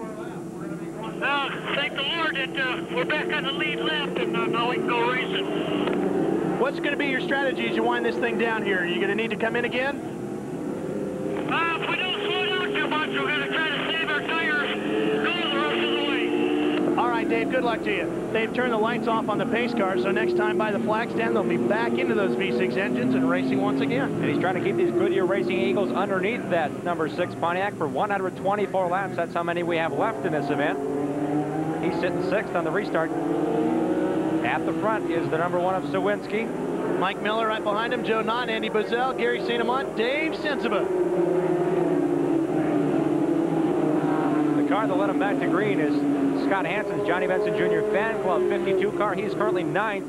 [SPEAKER 7] Thank the Lord that we're back on the lead lap, and now we can go racing.
[SPEAKER 1] What's going to be your strategy as you wind this thing down here? Are you going to need to come in again?
[SPEAKER 7] If we don't slow down too much, we're going to try to save our tires, go the rest of the way.
[SPEAKER 1] All right, Dave, good luck to you. They've turned the lights off on the pace car, so next time by the flag stand, they'll be back into those V6 engines and racing once again.
[SPEAKER 2] And he's trying to keep these Goodyear Racing Eagles underneath that number 6 Pontiac for 124 laps. That's how many we have left in this event. He's sitting 6th on the restart. At the front is the number 1 of Sawinski.
[SPEAKER 1] Mike Miller right behind him, Joe Knott, Andy Bozell, Gary St. Amant, Dave Sensiba.
[SPEAKER 2] The car that led him back to green is Scott Hansen's Johnny Benson Jr. Fan Club 52 car. He's currently 9th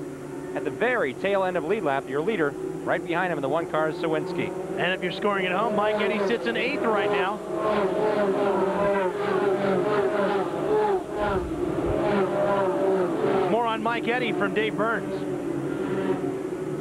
[SPEAKER 2] at the very tail end of lead lap. Your leader right behind him in the 1 car is Sawinski.
[SPEAKER 1] And if you're scoring at home, Mike Eddy sits in 8th right now. More on Mike Eddy from Dave Burns.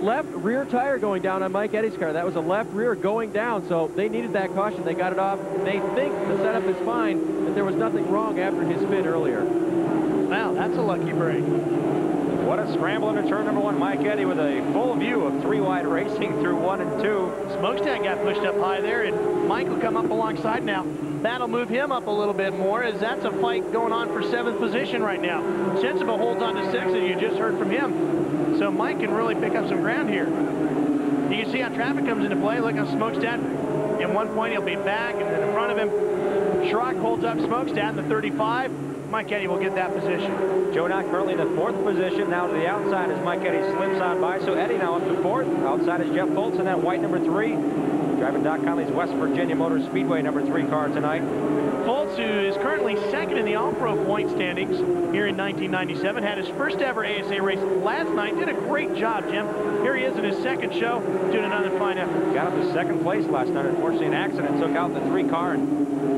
[SPEAKER 3] Left rear tire going down on Mike Eddy's car. That was a left rear going down, so they needed that caution. They got it off. They think the setup is fine, that there was nothing wrong after his spin earlier.
[SPEAKER 1] Wow, that's a lucky break.
[SPEAKER 2] What a scramble into turn number 1. Mike Eddy with a full view of 3-wide racing through 1 and 2.
[SPEAKER 1] Smokestack got pushed up high there, and Mike will come up alongside now. That'll move him up a little bit more, as that's a fight going on for 7th position right now. Sensiba holds on to 6th, and you just heard from him. So Mike can really pick up some ground here. You can see how traffic comes into play. Look at Smokestack. At one point, he'll be back, and then in front of him, Schrock holds up Smokestack in the 35. Mike Eddy will get that position.
[SPEAKER 2] Joe Knott currently in the 4th position. Now to the outside as Mike Eddy slips on by. So Eddy now up to 4th. Outside is Jeff Fultz in that white number 3. Driving Doc Conley's West Virginia Motor Speedway number 3 car tonight.
[SPEAKER 1] Fultz, who is currently 2nd in the All-Pro point standings here in 1997, had his first ever ASA race last night. Did a great job, Jim. Here he is in his 2nd show, doing another fine effort.
[SPEAKER 2] Got up to 2nd place last night. Unfortunately, an accident took out the 3 car, and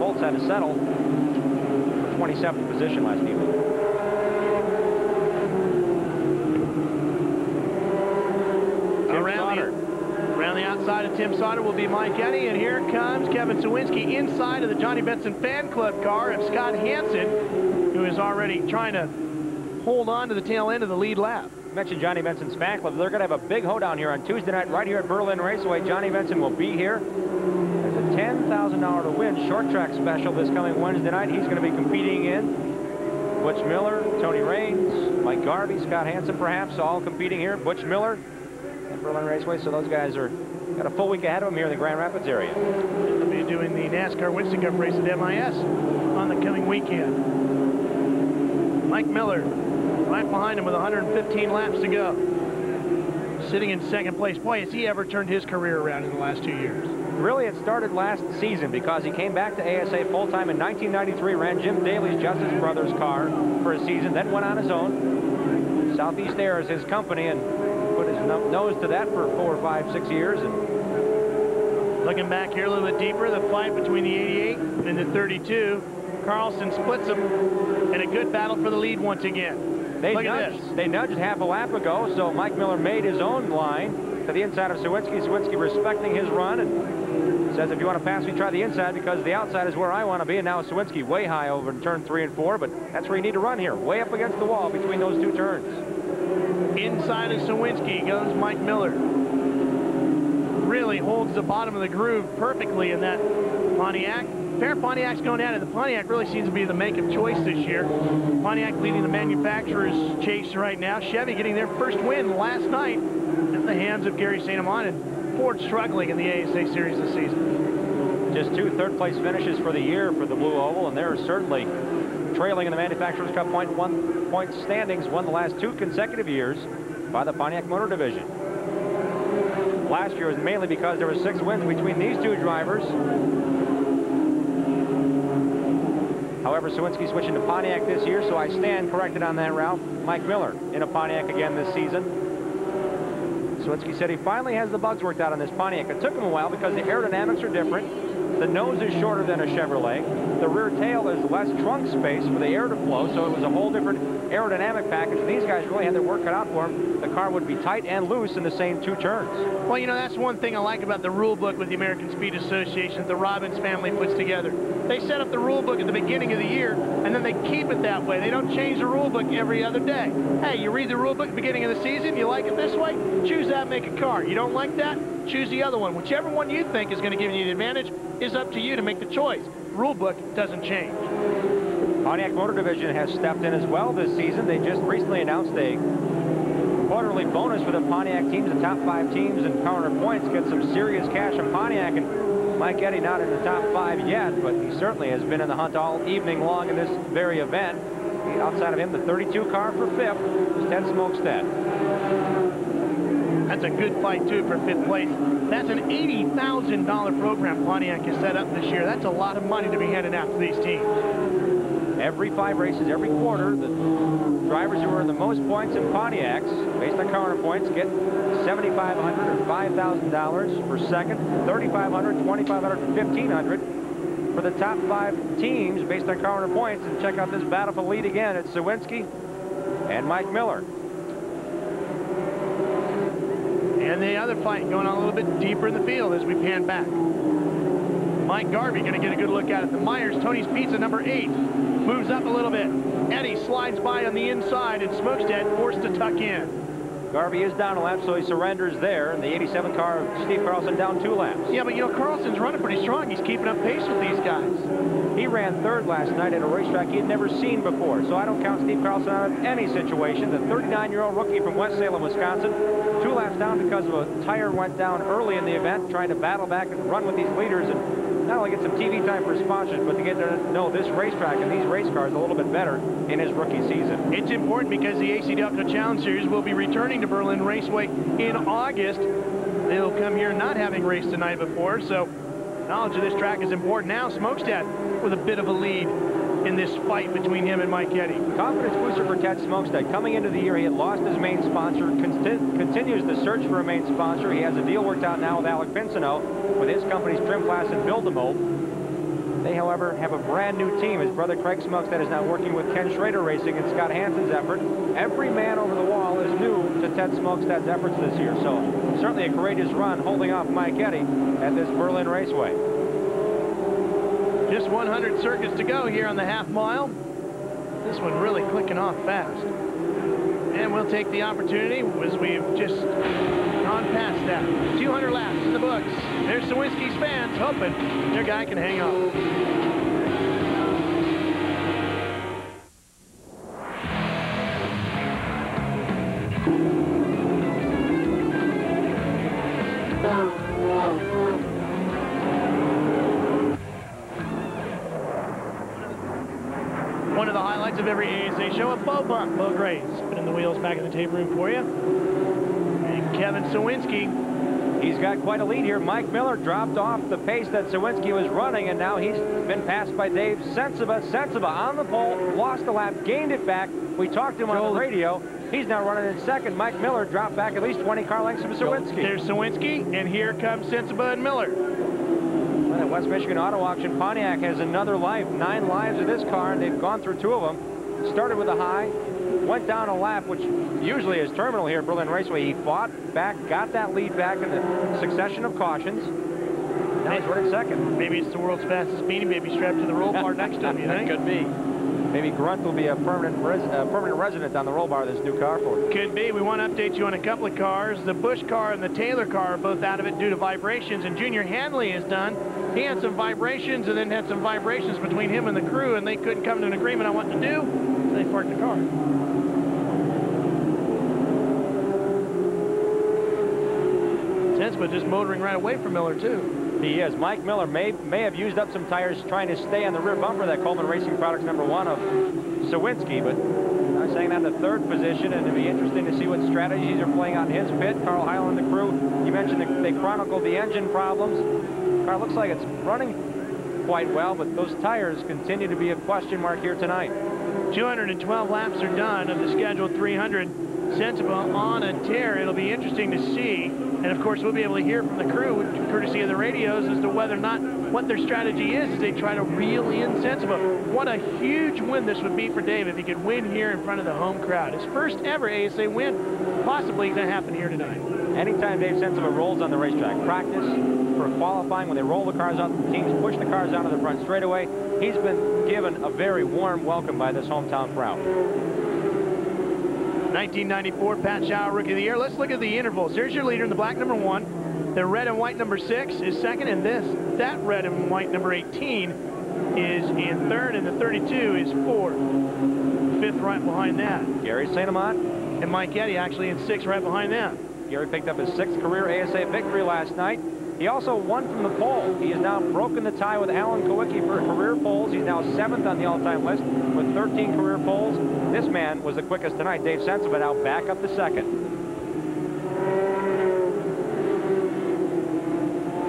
[SPEAKER 2] Fultz had to settle for 27th position last evening.
[SPEAKER 1] Around the outside of Tim Sauter will be Mike Eddy, and here comes Kevin Sawinski inside of the Johnny Benson Fan Club car of Scott Hansen, who is already trying to hold on to the tail end of the lead lap.
[SPEAKER 2] You mentioned Johnny Benson's Fan Club. They're going to have a big hoedown here on Tuesday night right here at Berlin Raceway. Johnny Benson will be here. There's a $10,000 to win short track special this coming Wednesday night. He's going to be competing in Butch Miller, Tony Raines, Mike Garvey, Scott Hansen perhaps, all competing here. Butch Miller at Berlin Raceway, so those guys are got a full week ahead of them here in the Grand Rapids area.
[SPEAKER 1] They'll be doing the NASCAR Winston Cup race at MIS on the coming weekend. Mike Miller right behind him with 115 laps to go. Sitting in 2nd place. Boy, has he ever turned his career around in the last 2 years.
[SPEAKER 2] Really, it started last season because he came back to ASA full-time in 1993, ran Jim Daly's Justice Brothers car for a season, then went on his own. Southeast Air is his company, and put his nose to that for 4, 5, 6 years. And
[SPEAKER 1] looking back here a little bit deeper, the fight between the 88 and the 32. Carlson splits them, and a good battle for the lead once again.
[SPEAKER 2] They nudged half a lap ago, so Mike Miller made his own line to the inside of Sawinski. Sawinski respecting his run and says, if you want to pass me, try the inside, because the outside is where I want to be. And now Sawinski way high over in turn 3 and 4, but that's where you need to run here, way up against the wall between those 2 turns.
[SPEAKER 1] Inside of Sawinski goes Mike Miller. Really holds the bottom of the groove perfectly in that Pontiac. Fair Pontiac's going at it. The Pontiac really seems to be the make of choice this year. Pontiac leading the manufacturer's chase right now. Chevy getting their first win last night at the hands of Gary St. Amant, and Ford struggling in the ASA Series this season.
[SPEAKER 2] Just 2 third-place finishes for the year for the Blue Oval, and they're certainly trailing in the Manufacturers' Cup point standings, won the last 2 consecutive years by the Pontiac Motor Division. Last year was mainly because there were 6 wins between these 2 drivers. However, Sawinski switching to Pontiac this year, so I stand corrected on that, Ralph. Mike Miller in a Pontiac again this season. Sawinski said he finally has the bugs worked out on this Pontiac. It took him a while because the aerodynamics are different. The nose is shorter than a Chevrolet. The rear tail is less trunk space for the air to flow, so it was a whole different aerodynamic package. These guys really had their work cut out for them. The car would be tight and loose in the same 2 turns.
[SPEAKER 1] Well, you know, that's one thing I like about the rule book with the American Speed Association that the Robbins family puts together. They set up the rule book at the beginning of the year, and then they keep it that way. They don't change the rule book every other day. Hey, you read the rule book at the beginning of the season, you like it this way, choose that, make a car. You don't like that, choose the other one. Whichever one you think is going to give you the advantage is up to you to make the choice. Rule book doesn't change.
[SPEAKER 2] Pontiac Motor Division has stepped in as well this season. They just recently announced a quarterly bonus for the Pontiac teams. The top 5 teams in counter points get some serious cash from Pontiac, and Mike Eddy not in the top 5 yet, but he certainly has been in the hunt all evening long in this very event. Outside of him, the 32 car for 5th is Ted Smokestead.
[SPEAKER 1] That's a good fight, too, for 5th place. That's an $80,000 program Pontiac has set up this year. That's a lot of money to be handed out to these teams.
[SPEAKER 2] Every 5 races, every quarter, the drivers who earn the most points in Pontiacs, based on counter points, get $7,500 or $5,000 for second, $3,500, $2,500, $1,500 for the top 5 teams based on counter points. And check out this battle for lead again. It's Sawinski and Mike Miller.
[SPEAKER 1] And the other fight going on a little bit deeper in the field as we pan back. Mike Garvey going to get a good look at it. The Myers Tony's Pizza number 8 moves up a little bit. Eddie slides by on the inside, and Smokestead forced to tuck in.
[SPEAKER 2] Garvey is down a lap, so he surrenders there. And the 87 car of Steve Carlson down 2 laps.
[SPEAKER 1] Yeah, but you know, Carlson's running pretty strong. He's keeping up pace with these guys.
[SPEAKER 2] He ran 3rd last night at a racetrack he had never seen before, so I don't count Steve Carlson out of any situation. The 39-year-old rookie from West Salem, Wisconsin, 2 laps down because of a tire went down early in the event, trying to battle back and run with these leaders and not only get some TV time for sponsors, but to get to know this racetrack and these race cars a little bit better in his rookie season.
[SPEAKER 1] It's important because the AC-Delco Challenge Series will be returning to Berlin Raceway in August. They'll come here not having raced the night before, so knowledge of this track is important. Now Smokestead with a bit of a lead in this fight between him and Mike Eddy.
[SPEAKER 2] Confidence booster for Ted Smokestead. Coming into the year, he had lost his main sponsor, continues to search for a main sponsor. He has a deal worked out now with Alec Pinsino with his company's Trim Class and Build-A-Mold. They, however, have a brand new team. His brother Craig Smokestead is now working with Ken Schrader Racing and Scott Hansen's effort. Every man over the wall is new to Ted Smokestead's efforts this year, so certainly a courageous run holding off Mike Eddy at this Berlin Raceway.
[SPEAKER 1] Just 100 circuits to go here on the half mile. This one really clicking off fast. And we'll take the opportunity as we've just gone past that. 200 laps in the books. There's Sawinski's fans hoping their guy can hang on. One of the highlights of every ASA show, a Bo bump. Bo Gray spinning the wheels back in the tape room for you. And Kevin Sawinski.
[SPEAKER 2] He's got quite a lead here. Mike Miller dropped off the pace that Sawinski was running, and now he's been passed by Dave Sensiba. Sensiba on the pole, lost a lap, gained it back. We talked to him on the radio. He's now running in 2nd. Mike Miller dropped back at least 20 car lengths from Sawinski.
[SPEAKER 1] There's Sawinski, and here comes Sensiba and Miller.
[SPEAKER 2] At West Michigan Auto Auction, Pontiac has another life. 9 lives of this car, and they've gone through 2 of them. Started with a high, went down a lap, which usually is terminal here at Berlin Raceway. He fought back, got that lead back in the succession of cautions. Now he's running 2nd.
[SPEAKER 1] Maybe it's the world's fastest Beanie Baby strapped to the roll bar next to him, you think?
[SPEAKER 2] Could be. Maybe Grunt will be a permanent resident on the roll bar of this new car for him.
[SPEAKER 1] Could be. We want to update you on a couple of cars. The Busch car and the Taylor car are both out of it due to vibrations, and Junior Hanley is done. He had some vibrations and then had some vibrations between him and the crew, and they couldn't come to an agreement on what to do, so they parked the car. Sensiba just motoring right away from Miller, too.
[SPEAKER 2] He is. Mike Miller may have used up some tires trying to stay on the rear bumper of that Coleman Racing Products #1 of Sawinski, but I'm saying that in the 3rd position, and it'll be interesting to see what strategies are playing out in his pit. Carl Hyland and the crew, you mentioned they chronicled the engine problems. The car looks like it's running quite well, but those tires continue to be a question mark here tonight.
[SPEAKER 1] 212 laps are done of the scheduled 300. Sensiba on a tear. It'll be interesting to see. And of course, we'll be able to hear from the crew, courtesy of the radios, as to whether or not what their strategy is as they try to reel in Sensiba. What a huge win this would be for Dave if he could win here in front of the home crowd. His first ever ASA win, possibly going to happen here tonight.
[SPEAKER 2] Anytime Dave Sensiba rolls on the racetrack, practice for qualifying, when they roll the cars out, the teams push the cars out of the front straightaway, he's been given a very warm welcome by this hometown crowd.
[SPEAKER 1] 1994 Pat Schauer Rookie of the Year. Let's look at the intervals. Here's your leader in the black, number 1. The red and white, number 6, is second, and that red and white, number 18, is in third, and the 32 is fourth. Fifth right behind that.
[SPEAKER 2] Gary St. Amant.
[SPEAKER 1] And Mike Eddy actually in sixth right behind that.
[SPEAKER 2] Gary picked up his 6th career ASA victory last night. He also won from the pole. He has now broken the tie with Alan Kowicki for career poles. He's now 7th on the all-time list with 13 career poles. This man was the quickest tonight. Dave Sensiba now back up to 2nd.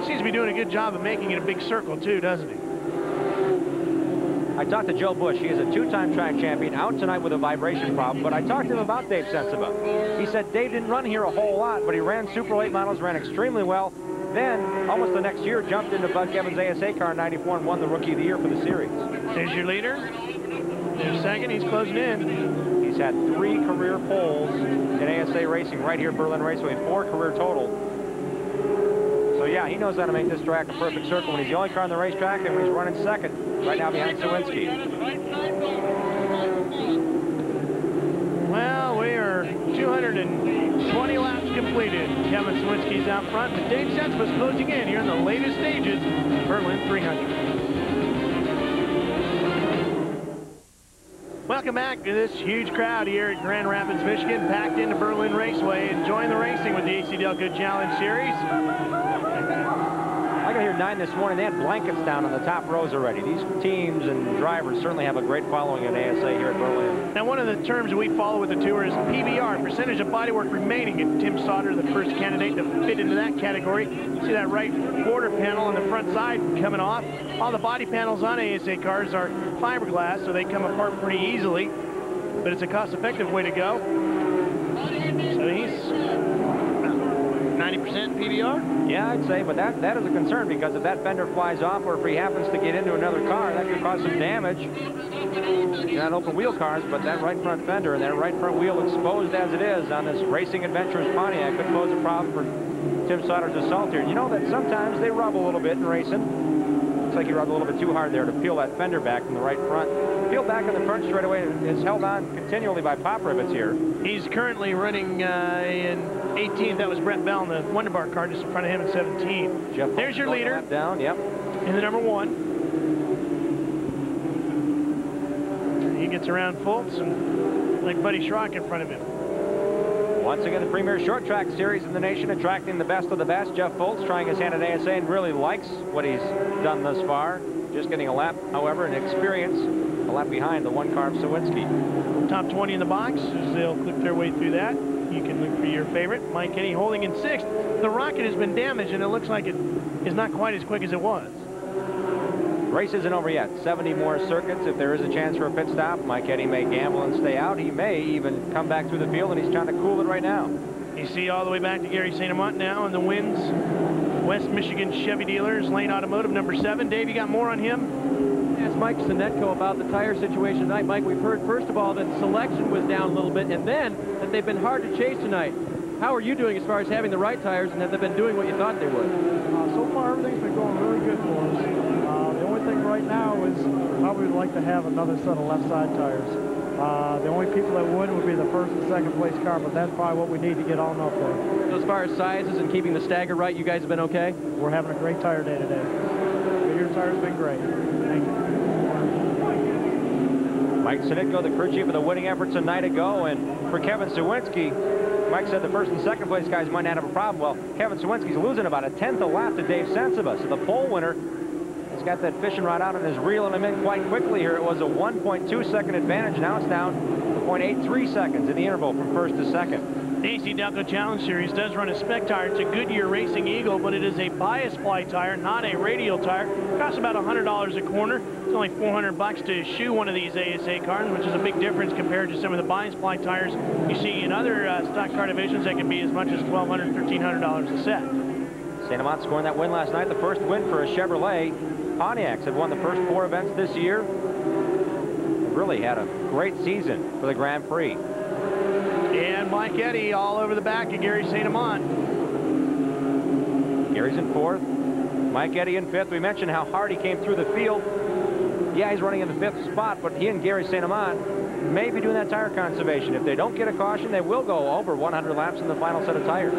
[SPEAKER 1] Seems to be doing a good job of making it a big circle too, doesn't he?
[SPEAKER 2] I talked to Joe Bush. He is a 2-time track champion, out tonight with a vibration problem, but I talked to him about Dave Sensiba. He said Dave didn't run here a whole lot, but he ran super late models, ran extremely well. Then, almost the next year, jumped into Bud Evans' ASA car in 94 and won the Rookie of the Year for the series.
[SPEAKER 1] There's your leader. There's second. He's closing in.
[SPEAKER 2] He's had 3 career poles in ASA racing right here at Berlin Raceway, 4 career total. So yeah, he knows how to make this track a perfect circle when he's the only car on the racetrack and when he's running second, right now behind Sawinski.
[SPEAKER 1] Well, we are 220 laps completed. Kevin Sawinski's out front, but Dave Sensiba's closing in here in the latest stages of Berlin 300. Welcome back to this huge crowd here at Grand Rapids, Michigan, packed into Berlin Raceway, enjoying the racing with the AC-Delco Challenge Series.
[SPEAKER 2] I got here 9 this morning. They had blankets down on the top rows already. These teams and drivers certainly have a great following at ASA here at Berlin.
[SPEAKER 1] Now, one of the terms we follow with the tour is PBR, percentage of bodywork remaining. And Tim Sauter, the first candidate to fit into that category. See that right quarter panel on the front side coming off. All the body panels on ASA cars are fiberglass, so they come apart pretty easily. But it's a cost-effective way to go. So he's 90% PBR?
[SPEAKER 2] Yeah, I'd say, but that is a concern, because if that fender flies off or if he happens to get into another car, that could cause some damage. Not open wheel cars, but that right front fender and that right front wheel exposed as it is on this Racing Adventures Pontiac could pose a problem for Tim Sauter's Assault here. You know that sometimes they rub a little bit in racing. Looks like he rubbed a little bit too hard there to peel that fender back from the right front. Peel back on the front straight away is held on continually by pop rivets here. He's currently running in 18th. That was Brett Bell in the Wonderbar car just in front of him in 17.
[SPEAKER 1] Jeff, there's your leader.
[SPEAKER 2] Down, yep.
[SPEAKER 1] In the number 1. He gets around Fultz and like Buddy Schrock in front of him.
[SPEAKER 2] Once again, the premier short track series in the nation, attracting the best of the best. Jeff Fultz trying his hand at ASA and really likes what he's done thus far. Just getting a lap, however, and experience a lap behind the 1 car of Sawinski. Top 20 in the box as they'll click their way through that. You can look for your favorite. Mike Eddy holding in 6th. The rocket has been damaged and it looks like it is not quite as quick as it was. Race isn't over yet. 70 more circuits. If there is a chance for a pit stop, Mike Eddy may gamble and stay out. He may even come back through the field, and he's trying to cool it right now. You see all the way back to Gary St. Amant now in the wins. West Michigan Chevy Dealers, Lane Automotive, number 7. Dave, you got more on him?
[SPEAKER 3] Ask Mike Sinetko about the tire situation tonight. Mike, we've heard, first of all, that selection was down a little bit, and then that they've been hard to chase tonight. How are you doing as far as having the right tires, and have they been doing what you thought they would?
[SPEAKER 6] So far, everything's been going really good for us. The only thing right now is probably would like to have another set of left side tires. The only people that would be the first and second place car, but that's probably what we need to get on up there.
[SPEAKER 3] So as far as sizes and keeping the stagger right, you guys have been okay?
[SPEAKER 6] We're having a great tire day today. Your tire's been great. Thank you.
[SPEAKER 2] Mike Sinitko, the crew chief of the winning efforts a night ago, and for Kevin Sawinski, Mike said the first and second place guys might not have a problem. Well, Kevin Sawinski's losing about a 1/10 a lap to Dave Sensiba, so the pole winner has got that fishing rod out and is reeling him in quite quickly here. It was a 1.2-second advantage. Now it's down to 0.83 seconds in the interval from first to second. The AC-Delco Challenge Series does run a spec tire. It's a Goodyear Racing Eagle, but it is a bias ply tire, not a radial tire. It costs about $100 a corner. So
[SPEAKER 1] only $400 to shoe one of these ASA cars, which is a big difference compared to some of the Body Supply tires you see in other stock car divisions that can be as much as $1,200, $1,300 a set.
[SPEAKER 2] St. Amant scoring that win last night, the first win for a Chevrolet. Pontiacs have won the first 4 events this year. They've really had a great season for the Grand Prix.
[SPEAKER 1] And Mike Eddy all over the back of Gary St. Amant.
[SPEAKER 2] Gary's in 4th. Mike Eddy in 5th. We mentioned how hard he came through the field. Yeah, he's running in the 5th spot, but he and Gary St. Amant may be doing that tire conservation. If they don't get a caution, they will go over 100 laps in the final set of tires.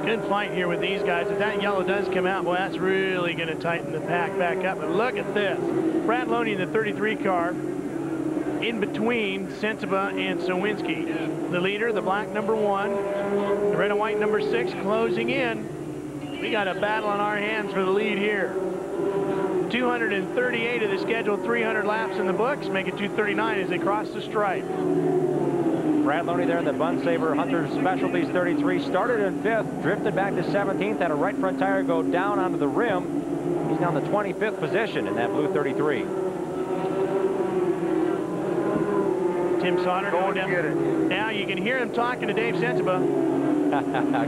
[SPEAKER 1] Good fight here with these guys. If that yellow does come out, boy, that's really going to tighten the pack back up. But look at this. Brad Loney in the 33 car in between Sensiba and Sowinski. The leader, the black number 1, the red and white number 6 closing in. We got a battle on our hands for the lead here. 238 of the scheduled 300 laps in the books, make it 239 as they cross the stripe.
[SPEAKER 2] Brad Loney there in the Bun Saver Hunter Specialties 33, started in 5th, drifted back to 17th, had a right front tire go down onto the rim. He's now in the 25th position in that blue 33.
[SPEAKER 1] Tim Sauter going down. Get it. Now you can hear him talking to Dave Sensiba.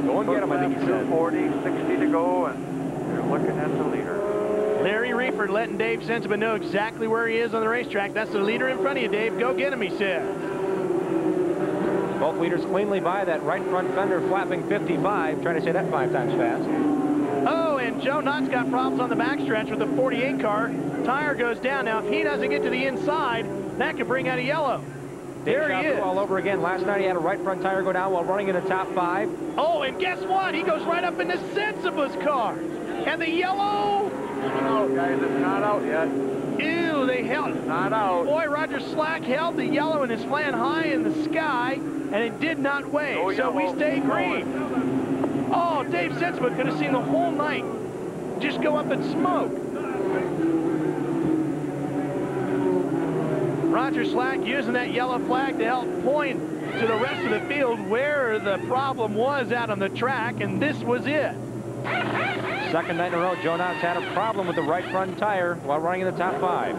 [SPEAKER 2] Go and get him, I think he said.
[SPEAKER 8] 40, 60 to go, and you're looking at the leader.
[SPEAKER 1] Larry Reeford letting Dave Sensiba know exactly where he is on the racetrack. That's the leader in front of you, Dave. Go get him, he says.
[SPEAKER 2] Both leaders cleanly by that right front fender flapping 55. Trying to say that 5 times fast.
[SPEAKER 1] Oh, and Joe Knott's got problems on the backstretch with the 48 car. Tire goes down. Now, if he doesn't get to the inside, that could bring out a yellow. There he is.
[SPEAKER 2] All over again. Last night he had a right front tire go down while running in the top 5.
[SPEAKER 1] Oh, and guess what? He goes right up into Sensiba's car. And the yellow.
[SPEAKER 8] No, guys, it's not out yet.
[SPEAKER 1] Ew, they held it.
[SPEAKER 8] Not out.
[SPEAKER 1] Boy, Roger Slack held the yellow and is flying high in the sky, and it did not wave.
[SPEAKER 8] Oh,
[SPEAKER 1] so we stay green. Oh, Dave Sensiba could have seen the whole night just go up in smoke. Roger Slack using that yellow flag to help point to the rest of the field where the problem was out on the track, and this was it.
[SPEAKER 2] Second night in a row, Joe Knott's had a problem with the right front tire while running in the top 5.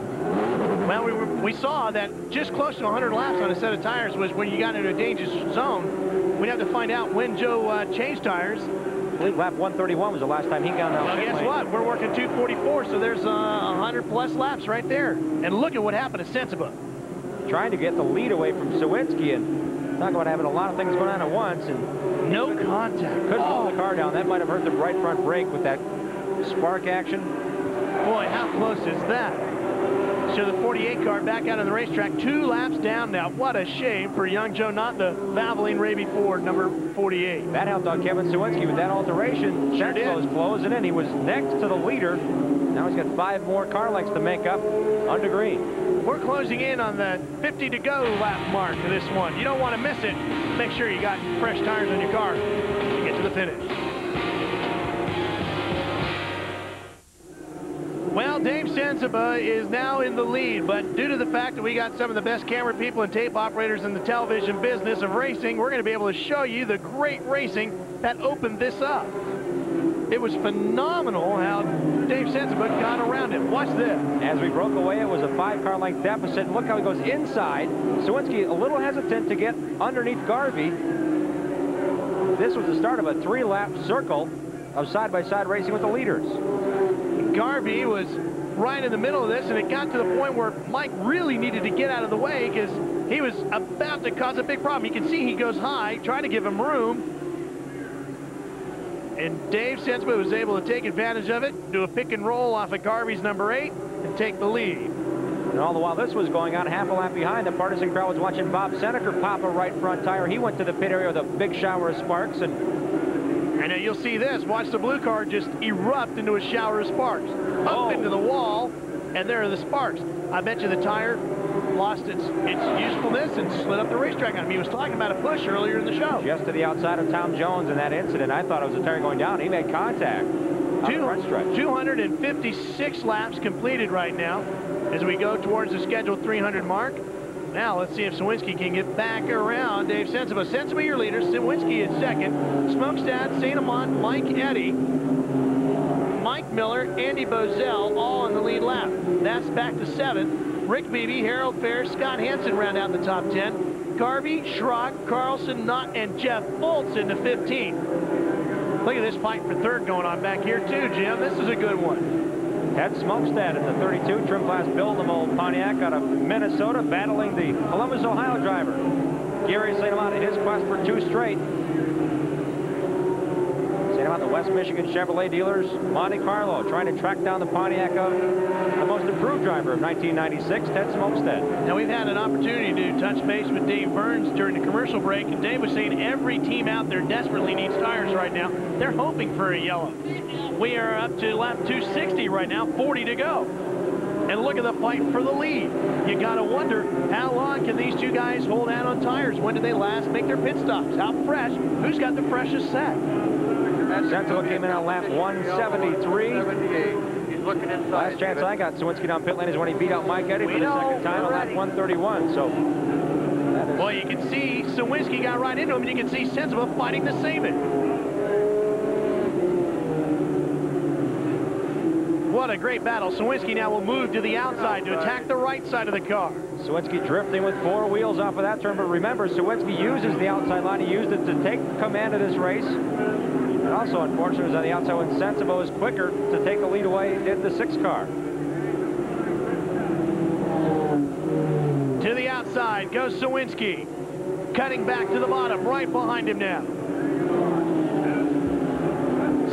[SPEAKER 1] Well, we saw that just close to 100 laps on a set of tires was when you got into a dangerous zone. We'd have to find out when Joe changed tires.
[SPEAKER 2] I believe lap 131 was the last time he got out.
[SPEAKER 1] Well, guess what? We're working 244, so there's 100-plus laps right there. And look at what happened to Sensiba.
[SPEAKER 2] Trying to get the lead away from Sowinski, and talk about having a lot of things going on at once. And
[SPEAKER 1] no contact.
[SPEAKER 2] Couldn't pull the car down. That might have hurt the right front brake with that spark action.
[SPEAKER 1] Boy, how close is that? So the 48 car back out on the racetrack, 2 laps down now. What a shame for young Joe Knott, the Valvoline Raby Ford, number 48.
[SPEAKER 2] That helped out Kevin Sowinski with that alteration.
[SPEAKER 1] Sure did.
[SPEAKER 2] Was closing in. He was next to the leader. Now he's got 5 more car lengths to make up under green.
[SPEAKER 1] We're closing in on the 50 to go lap mark of this one. You don't want to miss it. Make sure you got fresh tires on your car to get to the finish. Well, Dave Sensiba is now in the lead, but due to the fact that we got some of the best camera people and tape operators in the television business of racing, we're going to be able to show you the great racing that opened this up. It was phenomenal how Dave Sensiba got around him. Watch this.
[SPEAKER 2] As we broke away, it was a 5-car length deficit. And look how he goes inside. Sowinski a little hesitant to get underneath Garvey. This was the start of a 3-lap circle of side-by-side racing with the leaders.
[SPEAKER 1] Garvey was right in the middle of this, and it got to the point where Mike really needed to get out of the way because he was about to cause a big problem. You can see he goes high, trying to give him room. And Dave Sensiba was able to take advantage of it, do a pick and roll off of Garvey's number 8, and take the lead.
[SPEAKER 2] And all the while this was going on, half a lap behind, the partisan crowd was watching Bob Seneker pop a right front tire. He went to the pit area with a big shower of sparks. And
[SPEAKER 1] now you'll see this. Watch the blue car just erupt into a shower of sparks. Up into the wall, and there are the sparks. I bet you the tire lost its usefulness and slid up the racetrack on him. He was talking about a push earlier in the show.
[SPEAKER 2] Just to the outside of Tom Jones in that incident, I thought it was a tire going down. He made contact on the front stretch. 256
[SPEAKER 1] laps completed right now as we go towards the scheduled 300 mark. Now let's see if Sawinski can get back around Dave Sensiba. Sensiba your leader, Sawinski is second. Smokestad, St. Amant, Mike Eddy, Mike Miller, Andy Bozell, all in the lead lap. That's back to 7th. Rick Beebe, Harold Fair, Scott Hansen round out the top 10. Garvey, Schrock, Carlson, Knott, and Jeff Foltz into 15. Look at this fight for 3rd going on back here too, Jim. This is a good one.
[SPEAKER 2] Ted Smokestad in the 32 trim class Bill the Mold Pontiac out of Minnesota, battling the Columbus, Ohio driver Gary St. Amant in his quest for 2 straight. St. Amant, the West Michigan Chevrolet dealers, Monte Carlo, trying to track down the Pontiac of the most improved driver of 1996, Ted Smokestad.
[SPEAKER 1] Now we've had an opportunity to touch base with Dave Burns during the commercial break, and Dave was saying every team out there desperately needs tires right now. They're hoping for a yellow. We are up to lap 260 right now, 40 to go. And look at the fight for the lead. You got to wonder, how long can these two guys hold out on tires? When do they last make their pit stops? How fresh? Who's got the freshest set?
[SPEAKER 2] Sensiba came in on lap 173.
[SPEAKER 8] 78. He's looking inside.
[SPEAKER 2] Last chance I got Sawinski down pit lane is when he beat out Mike Eddy for the 2nd time on lap 131. So,
[SPEAKER 1] well, you can see Sawinski got right into him, and you can see Sensiba fighting to save it. What a great battle. Sawinski now will move to the outside to attack the right side of the car.
[SPEAKER 2] Sawinski drifting with 4 wheels off of that turn, but remember, Sawinski uses the outside line. He used it to take command of this race. And also, unfortunately, was on the outside when Sensiba was quicker to take the lead away in the 6 car.
[SPEAKER 1] To the outside goes Sawinski, cutting back to the bottom, right behind him now.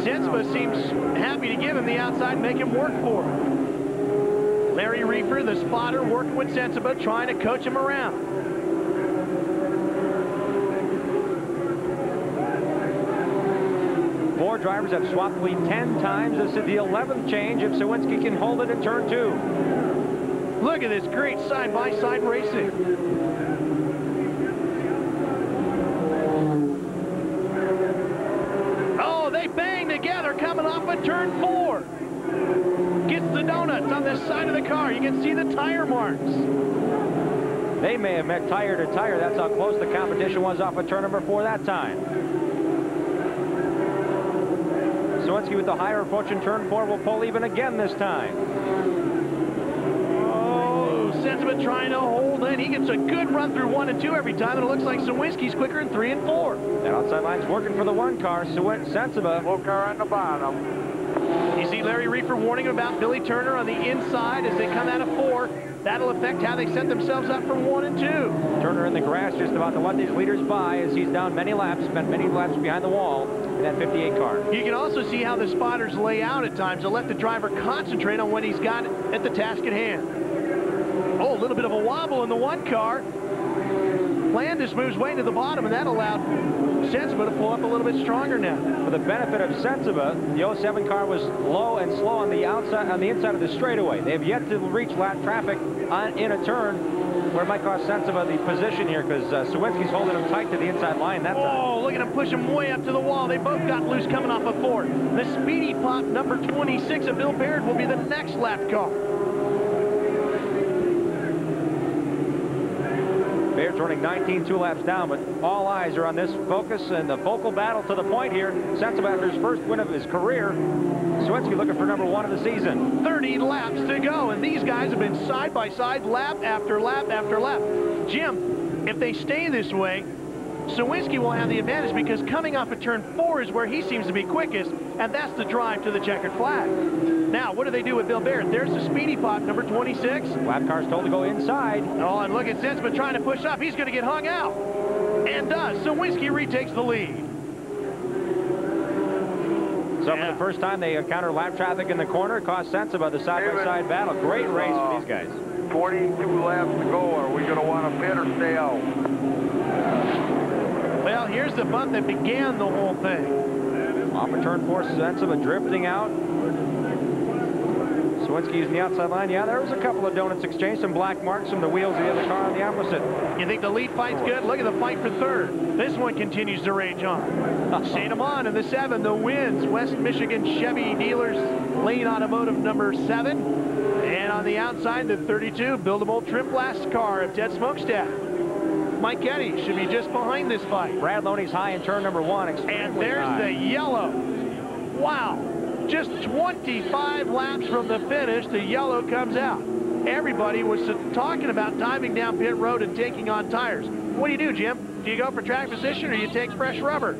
[SPEAKER 1] Sensiba seems happy to give him the outside, make him work for it. Larry Reefer, the spotter, working with Sensiba, trying to coach him around.
[SPEAKER 2] Four drivers have swapped the lead 10 times. This is the 11th change if Sawinski can hold it in turn 2.
[SPEAKER 1] Look at this great side-by-side racing. Bang together coming off of turn 4. Gets the donuts on this side of the car. You can see the tire marks.
[SPEAKER 2] They may have met tire to tire. That's how close the competition was off of turn number 4 that time. Sawinski with the higher approach in turn 4 will pull even again this time.
[SPEAKER 1] Oh, Sensiba trying to hold in. He gets a good run through 1 and 2 every time, and it looks like Sawinski's quicker in 3 and 4.
[SPEAKER 2] That outside line's working for the 1 car. Sensiba.
[SPEAKER 8] Full car on the bottom.
[SPEAKER 1] You see Larry Reefer warning about Billy Turner on the inside as they come out of 4. That'll affect how they set themselves up for 1 and 2.
[SPEAKER 2] Turner in the grass just about to let these leaders by as he's down many laps, spent many laps behind the wall in that 58 car.
[SPEAKER 1] You can also see how the spotters lay out at times to let the driver concentrate on what he's got at the task at hand. Oh, a little bit of a wobble in the 1 car. Landis moves way to the bottom, and that allowed Sensiba to pull up a little bit stronger now.
[SPEAKER 2] For the benefit of Sensiba, the 07 car was low and slow on the outside, on the inside of the straightaway. They have yet to reach lap traffic in a turn where it might cost Sensiba the position here because Sawinski's holding him tight to the inside line that time.
[SPEAKER 1] Oh, look at him push him way up to the wall. They both got loose coming off of 4. The Speedy Pop number 26 of Bill Baird will be the next lap car.
[SPEAKER 2] Baird's running 19 2 laps down, but all eyes are on this focus and the focal battle to the point here. Sensiba after his first win of his career. Sawinski looking for number 1 of the season.
[SPEAKER 1] 30 laps to go, and these guys have been side by side, lap after lap after lap. Jim, if they stay this way, Sawinski will have the advantage because coming off of turn 4 is where he seems to be quickest, and that's the drive to the checkered flag. Now, what do they do with Bill Baird? There's the Speedy Pop, number 26.
[SPEAKER 2] Lap car's told to go inside.
[SPEAKER 1] Oh, and look at Sensiba trying to push up. He's going to get hung out. And does. Sawinski retakes the lead.
[SPEAKER 2] So for the first time, they encounter lap traffic in the corner. Cost Sensiba the side-by-side battle. Great race for these guys.
[SPEAKER 8] 42 laps to go. Are we going to want to pit or stay out?
[SPEAKER 1] Well, here's the bump that began the whole thing.
[SPEAKER 2] Off of turn 4, Sensiba drifting out. Sawinski using the outside line. Yeah, there was a couple of donuts exchanged, some black marks from the wheels of the other car on the opposite.
[SPEAKER 1] You think the lead fight's good? Look at the fight for 3rd. This one continues to rage on. St. Amant in the 7, the wins. West Michigan Chevy Dealers, Lane Automotive number 7. And on on the outside, the 32 buildable trim blast car of Ted Smokestack. Mike Eddy should be just behind this fight.
[SPEAKER 2] Brad Loney's high in turn number 1.
[SPEAKER 1] And there's
[SPEAKER 2] high.
[SPEAKER 1] the yellow. Wow. Just 25 laps from the finish, the yellow comes out. Everybody was talking about diving down pit road and taking on tires. What do, Jim? Do you go for track position or you take fresh rubber?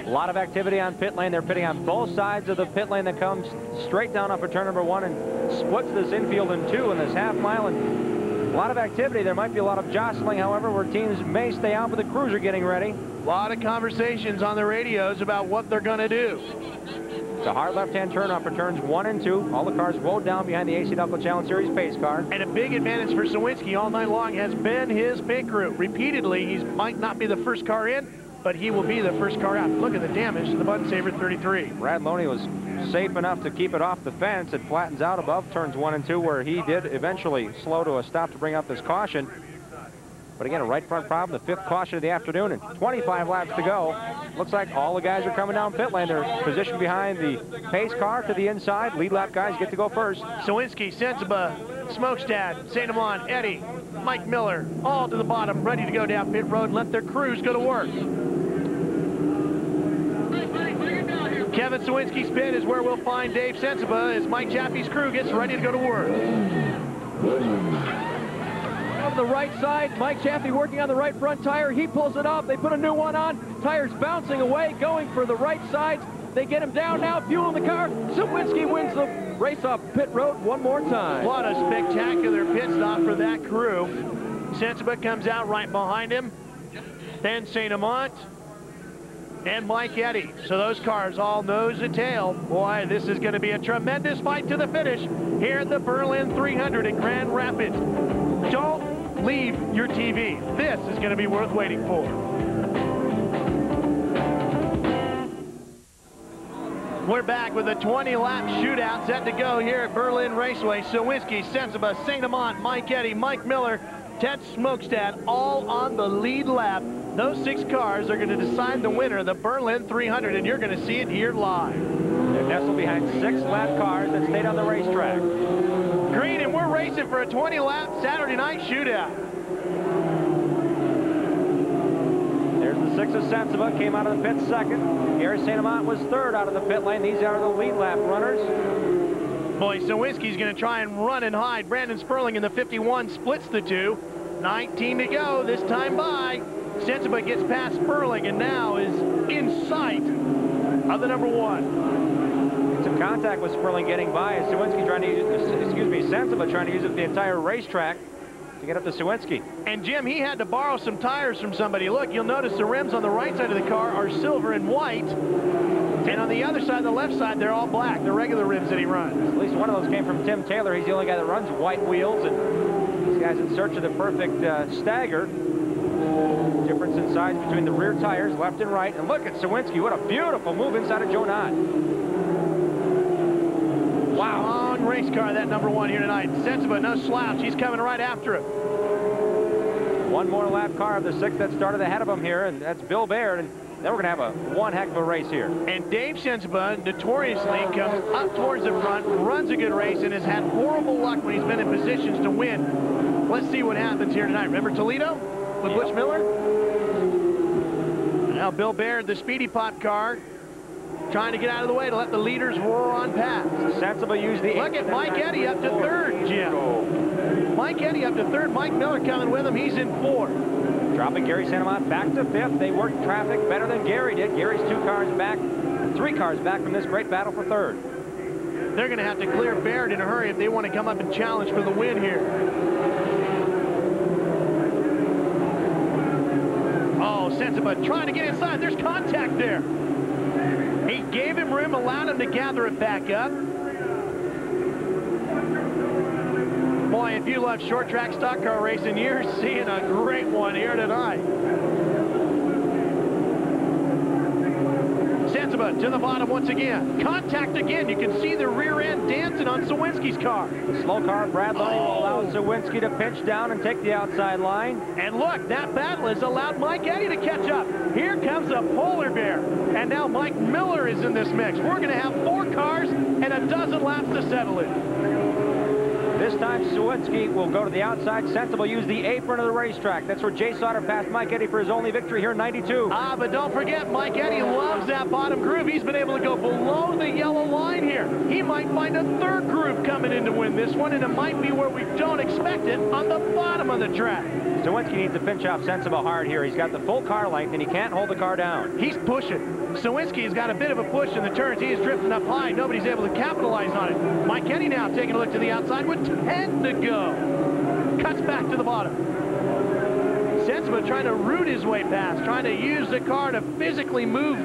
[SPEAKER 2] A lot of activity on pit lane. They're pitting on both sides of the pit lane that comes straight down off of turn number 1 and splits this infield in two in this half mile. And a lot of activity. There might be a lot of jostling, however, where teams may stay out, but the crews are getting ready.
[SPEAKER 1] A lot of conversations on the radios about what they're going to do.
[SPEAKER 2] It's a hard left-hand turn off for turns 1 and 2. All the cars rode down behind the AC-Delco Challenge Series pace car.
[SPEAKER 1] And a big advantage for Sawinski all night long has been his pit crew. Repeatedly, he might not be the first car in, but he will be the first car out. Look at the damage to the Button Saver 33.
[SPEAKER 2] Brad Loney was safe enough to keep it off the fence. It flattens out above turns 1 and 2, where he did eventually slow to a stop to bring out this caution. But again, a right front problem, the 5th caution of the afternoon, and 25 laps to go. Looks like all the guys are coming down pit lane. They're positioned behind the pace car to the inside. Lead lap guys get to go first.
[SPEAKER 1] Sawinski, Sensiba, Smokestad, St. Amant, Eddy, Mike Miller, all to the bottom, ready to go down pit road and let their crews go to work. Kevin Sawinski's pit is where we'll find Dave Sensiba as Mike Chaffee's crew gets ready to go to work.
[SPEAKER 3] On the right side, Mike Chaffee working on the right front tire. He pulls it off. They put a new one on. Tires bouncing away, going for the right sides. They get him down now, fueling the car. Sawinski wins the race off pit road one more time.
[SPEAKER 1] What a spectacular pit stop for that crew. Sensiba comes out right behind him. Then St. Amant and Mike Eddy. So those cars all nose to tail. Boy, this is going to be a tremendous fight to the finish here at the Berlin 300 in Grand Rapids. Don't leave your TV. This is going to be worth waiting for. We're back with a 20-lap shootout set to go here at Berlin Raceway. Sawinski, Sensiba, St. Amant, Mike Eddy, Mike Miller, Ted Smokestad, all on the lead lap. Those 6 cars are going to decide the winner of the Berlin 300, and you're going to see it here live.
[SPEAKER 2] They're nestled behind 6 lap cars that stayed on the racetrack.
[SPEAKER 1] Green, and we're racing for a 20-lap Saturday night shootout.
[SPEAKER 2] There's the 6 of Sensiba, came out of the pit second. Gary St. Amant was 3rd out of the pit lane. These are the lead lap runners.
[SPEAKER 1] Boy, Sawinski's going to try and run and hide. Brandon Sperling in the 51 splits the two. 19 to go this time by. Sensiba gets past Sperling and now is in sight of the number 1.
[SPEAKER 2] Some contact with Sperling getting by as Sawinski trying to use, Sensiba trying to use it the entire racetrack to get up to Sawinski.
[SPEAKER 1] And Jim, he had to borrow some tires from somebody. Look, you'll notice the rims on the right side of the car are silver and white. And on the other side, the left side, they're all black. The regular rims that he runs.
[SPEAKER 2] At least one of those came from Tim Taylor. He's the only guy that runs white wheels. And this guy's in search of the perfect stagger. Difference in size between the rear tires, left and right. And look at Sawinski. What a beautiful move inside of Joe Knott.
[SPEAKER 1] Wow. Long race car, that number 1 here tonight. Sensiba, no slouch. He's coming right after him.
[SPEAKER 2] One more lap car of the 6 that started ahead of him here, and that's Bill Baird. And then we're going to have one heck of a race here.
[SPEAKER 1] And Dave Sensiba notoriously comes up towards the front, runs a good race, and has had horrible luck when he's been in positions to win. Let's see what happens here tonight. Remember Toledo with Butch Miller? Now Bill Baird, the Speedy Pop car, trying to get out of the way to let the leaders roar on past.
[SPEAKER 2] Sensiba used the...
[SPEAKER 1] Look at Mike Eddy up to 3rd, Jim. Mike Eddy up to 3rd. Mike Miller coming with him. He's in 4th.
[SPEAKER 2] Dropping Gary St. Amant back to 5th. They worked traffic better than Gary did. Gary's 3 cars back from this great battle for 3rd.
[SPEAKER 1] They're going to have to clear Baird in a hurry if they want to come up and challenge for the win here. Oh, Sensiba trying to get inside. There's contact there. He gave him room, allowed him to gather it back up. Boy, if you love short track stock car racing, you're seeing a great one here tonight. Sensiba to the bottom once again. Contact again. You can see the rear end dancing on Sawinski's car.
[SPEAKER 2] The slow car, Brad Loney, will allow Sawinski to pinch down and take the outside line.
[SPEAKER 1] And look, that battle has allowed Mike Eddy to catch up. Here comes a polar bear. And now Mike Miller is in this mix. We're going to have 4 cars and a dozen laps to settle it.
[SPEAKER 2] This time, Sawinski will go to the outside. Sensible use the apron of the racetrack. That's where Jay Sauter passed Mike Eddy for his only victory here in 92.
[SPEAKER 1] But don't forget, Mike Eddy loves that bottom groove. He's been able to go below the yellow line here. He might find a third groove coming in to win this one, and it might be where we don't expect it, on the bottom of the track.
[SPEAKER 2] Sawinski needs to pinch off Sensible hard here. He's got the full car length, and he can't hold the car down.
[SPEAKER 1] He's pushing. Sawinski's got a bit of a push in the turns. He is drifting up high. Nobody's able to capitalize on it. Mike Eddy now taking a look to the outside with 10 to go. Cuts back to the bottom. Sensible trying to root his way past, trying to use the car to physically move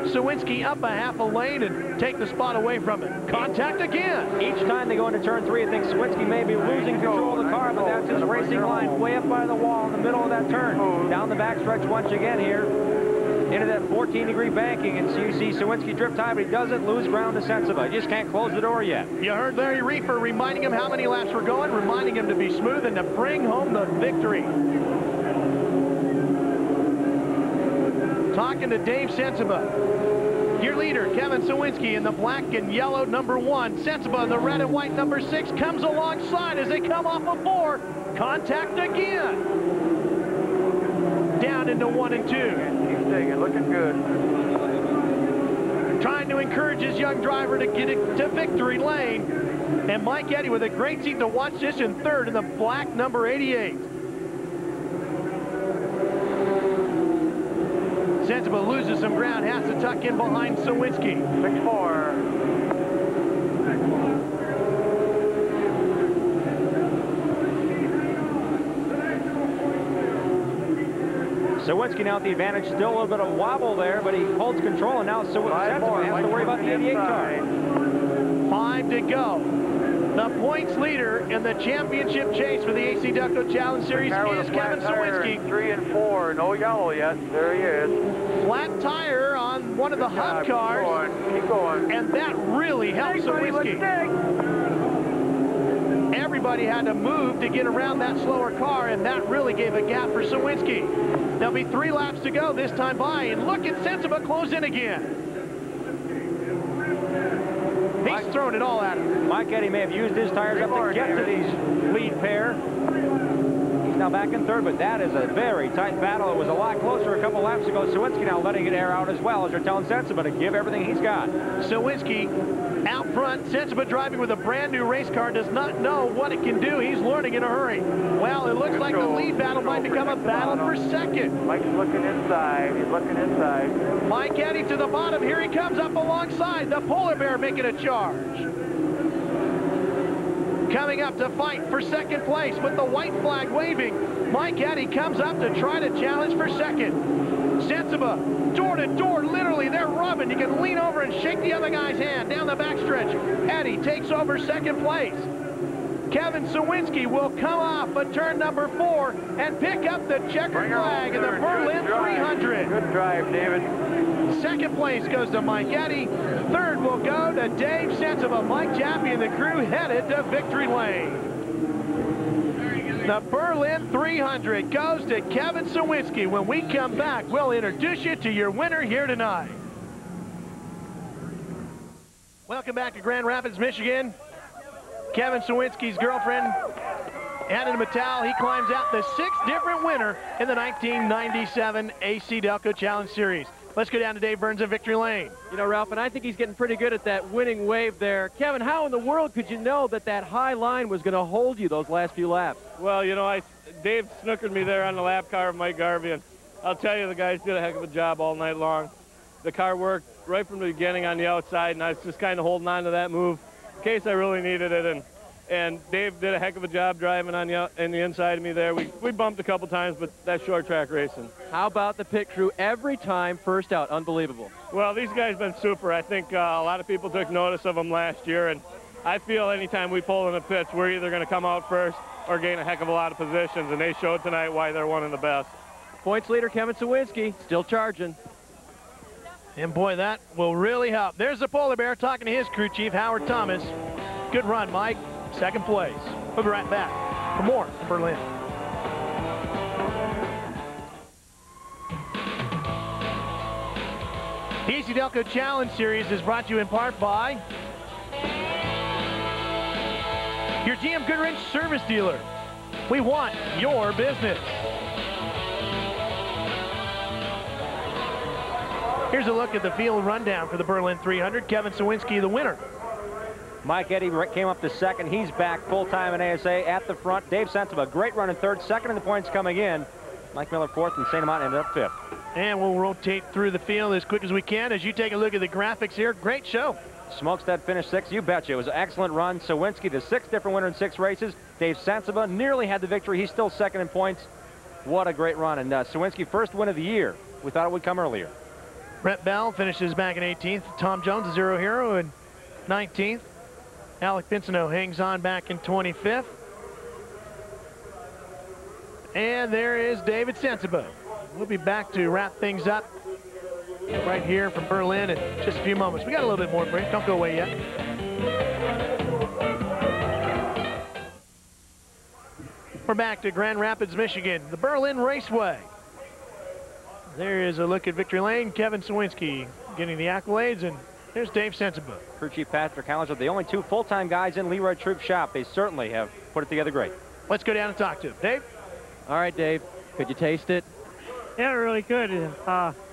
[SPEAKER 1] Sawinski up a half a lane and take the spot away from it. Contact again.
[SPEAKER 2] Each time they go into turn 3, I think Sawinski may be losing control of the car, but that's his racing line way up by the wall in the middle of that turn. Down the backstretch once again here, into that 14-degree banking, and so you see Sawinski drift high, but he doesn't lose ground to Sensible. He just can't close the door yet.
[SPEAKER 1] You heard Larry Reefer reminding him how many laps were going, reminding him to be smooth and to bring home the victory. Talking to Dave Sensible. Your leader, Kevin Sawinski, in the black and yellow number 1. Sensible in the red and white number 6 comes alongside as they come off of 4. Contact again. Down into 1 and 2.
[SPEAKER 8] Keep taking, looking good.
[SPEAKER 1] Trying to encourage his young driver to get it to victory lane. And Mike Eddy with a great seat to watch this in 3rd in the black number 88. Sensible loses some ground, has to tuck in behind Sawinski.
[SPEAKER 8] 6-4.
[SPEAKER 2] Sawinski now at the advantage, still a little bit of wobble there, but he holds control, and now Sensible has to worry about the 88 car.
[SPEAKER 1] 5 to go. The points leader in the championship chase for the AC-Delco Challenge Series is Kevin Sawinski.
[SPEAKER 8] 3 and 4, no yellow yet. There he is.
[SPEAKER 1] Flat tire on one of the hub cars.
[SPEAKER 8] Keep going.
[SPEAKER 1] And that really helps Sawinski. Everybody had to move to get around that slower car, and that really gave a gap for Sawinski. There'll be 3 laps to go this time by, and look at Sensible close in again. He's thrown it all at him.
[SPEAKER 2] Mike Eddy may have used his tires up to get to these lead pair. He's now back in 3rd, but that is a very tight battle. It was a lot closer a couple laps ago. Sawinski now letting it air out as well, as they're telling Sensible to give everything he's got.
[SPEAKER 1] Sawinski out front. Sensible driving with a brand new race car, does not know what it can do. He's learning in a hurry. Well, it looks like the lead battle might become a battle for 2nd.
[SPEAKER 8] Mike's looking inside. He's looking inside.
[SPEAKER 1] Mike Eddy to the bottom. Here he comes up alongside. The Polar Bear making a charge. Coming up to fight for 2nd place with the white flag waving. Mike Eddy comes up to try to challenge for 2nd. Sensible, door to door, literally, they're rubbing. You can lean over and shake the other guy's hand down the backstretch. Eddy takes over 2nd place. Kevin Sawinski will come off at turn number 4 and pick up the checkered flag in the Berlin 300.
[SPEAKER 8] Good drive, David.
[SPEAKER 1] 2nd place goes to Mike Eddy. 3rd will go to Dave Sensible. Mike Jaffe and the crew headed to victory lane. The Berlin 300 goes to Kevin Sawinski. When we come back, we'll introduce you to your winner here tonight. Welcome back to Grand Rapids, Michigan. Kevin Sawinski's girlfriend, Anna Mattel, he climbs out the 6th different winner in the 1997 AC-Delco Challenge Series. Let's go down to Dave Burns at Victory Lane.
[SPEAKER 3] You know, Ralph, and I think he's getting pretty good at that winning wave there. Kevin, how in the world could you know that that high line was going to hold you those last few laps?
[SPEAKER 9] Well, you know, Dave snookered me there on the lap car of Mike Garvey, and I'll tell you, the guys did a heck of a job all night long. The car worked right from the beginning on the outside, and I was just kind of holding on to that move in case I really needed it. And Dave did a heck of a job driving on the inside of me there. We bumped a couple times, but that's short track racing.
[SPEAKER 3] How about the pit crew every time first out? Unbelievable.
[SPEAKER 9] Well, these guys have been super. I think a lot of people took notice of them last year, and I feel anytime we pull in the pits, we're either going to come out first or gain a heck of a lot of positions, and they showed tonight why they're one of the best.
[SPEAKER 3] Points leader Kevin Sawinski still charging.
[SPEAKER 1] And boy, that will really help. There's the Polar Bear talking to his crew chief, Howard Thomas. Good run, Mike. 2nd place. We'll be right back for more Berlin. The AC-Delco Challenge Series is brought to you in part by your GM Goodwrench service dealer. We want your business. Here's a look at the field rundown for the Berlin 300. Kevin Sawinski, the winner.
[SPEAKER 2] Mike Eddy came up to second. He's back full-time in ASA at the front. Dave Sensiva, great run in third. Second in the points coming in. Mike Miller fourth, and St. Amant ended up fifth.
[SPEAKER 1] And we'll rotate through the field as quick as we can as you take a look at the graphics here. Great show.
[SPEAKER 2] Smokestead finished sixth. You betcha. It was an excellent run. Sawinski, the sixth different winner in 6 races. Dave Sensiva nearly had the victory. He's still second in points. What a great run. And Sawinski, first win of the year. We thought it would come earlier.
[SPEAKER 1] Brett Bell finishes back in 18th. Tom Jones, a zero hero, in 19th. Alec Pincino hangs on back in 25th. And there is David Sensiva. We'll be back to wrap things up right here from Berlin in just a few moments. We got a little bit more for you. Don't go away yet. We're back to Grand Rapids, Michigan, the Berlin Raceway. There is a look at victory lane. Kevin Sawinski getting the accolades, and there's Dave Sensiva.
[SPEAKER 2] Crew Chief Patrick Hallinger, the only 2 full-time guys in Leroy Troop's shop. They certainly have put it together great.
[SPEAKER 1] Let's go down and talk to him. Dave?
[SPEAKER 3] All right, Dave. Could you taste it?
[SPEAKER 4] Yeah, really good.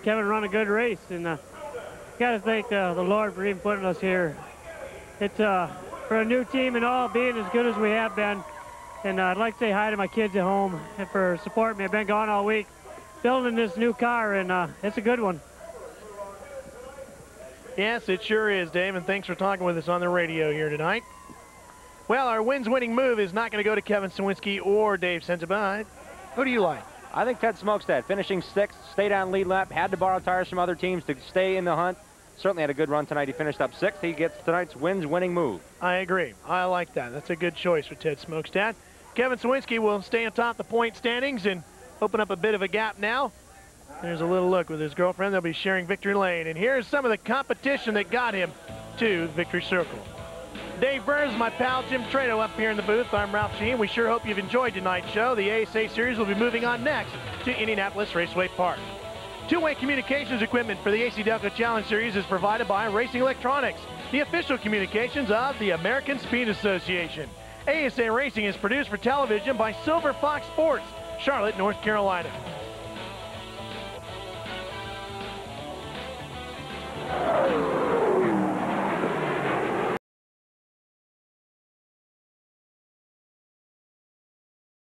[SPEAKER 4] Kevin run a good race, and got to thank the Lord for even putting us here. It's for a new team and all, being as good as we have been. And I'd like to say hi to my kids at home and for supporting me. I've been gone all week building this new car, and it's a good one.
[SPEAKER 1] Yes, it sure is, Dave, and thanks for talking with us on the radio here tonight. Well, our wins-winning move is not going to go to Kevin Sawinski or Dave Sensiva. Who do you like?
[SPEAKER 2] I think Ted Smokestead, finishing sixth, stayed on lead lap, had to borrow tires from other teams to stay in the hunt. Certainly had a good run tonight. He finished up sixth. He gets tonight's wins-winning move.
[SPEAKER 1] I agree. I like that. That's a good choice for Ted Smokestead. Kevin Sawinski will stay atop the point standings and open up a bit of a gap now. There's a little look with his girlfriend. They'll be sharing victory lane. And here's some of the competition that got him to victory circle. Dave Burns, my pal Jim Trado up here in the booth. I'm Ralph Sheen. We sure hope you've enjoyed tonight's show. The ASA series will be moving on next to Indianapolis Raceway Park. Two-way communications equipment for the AC-Delco Challenge Series is provided by Racing Electronics, the official communications of the American Speed Association. ASA Racing is produced for television by Silver Fox Sports, Charlotte, North Carolina.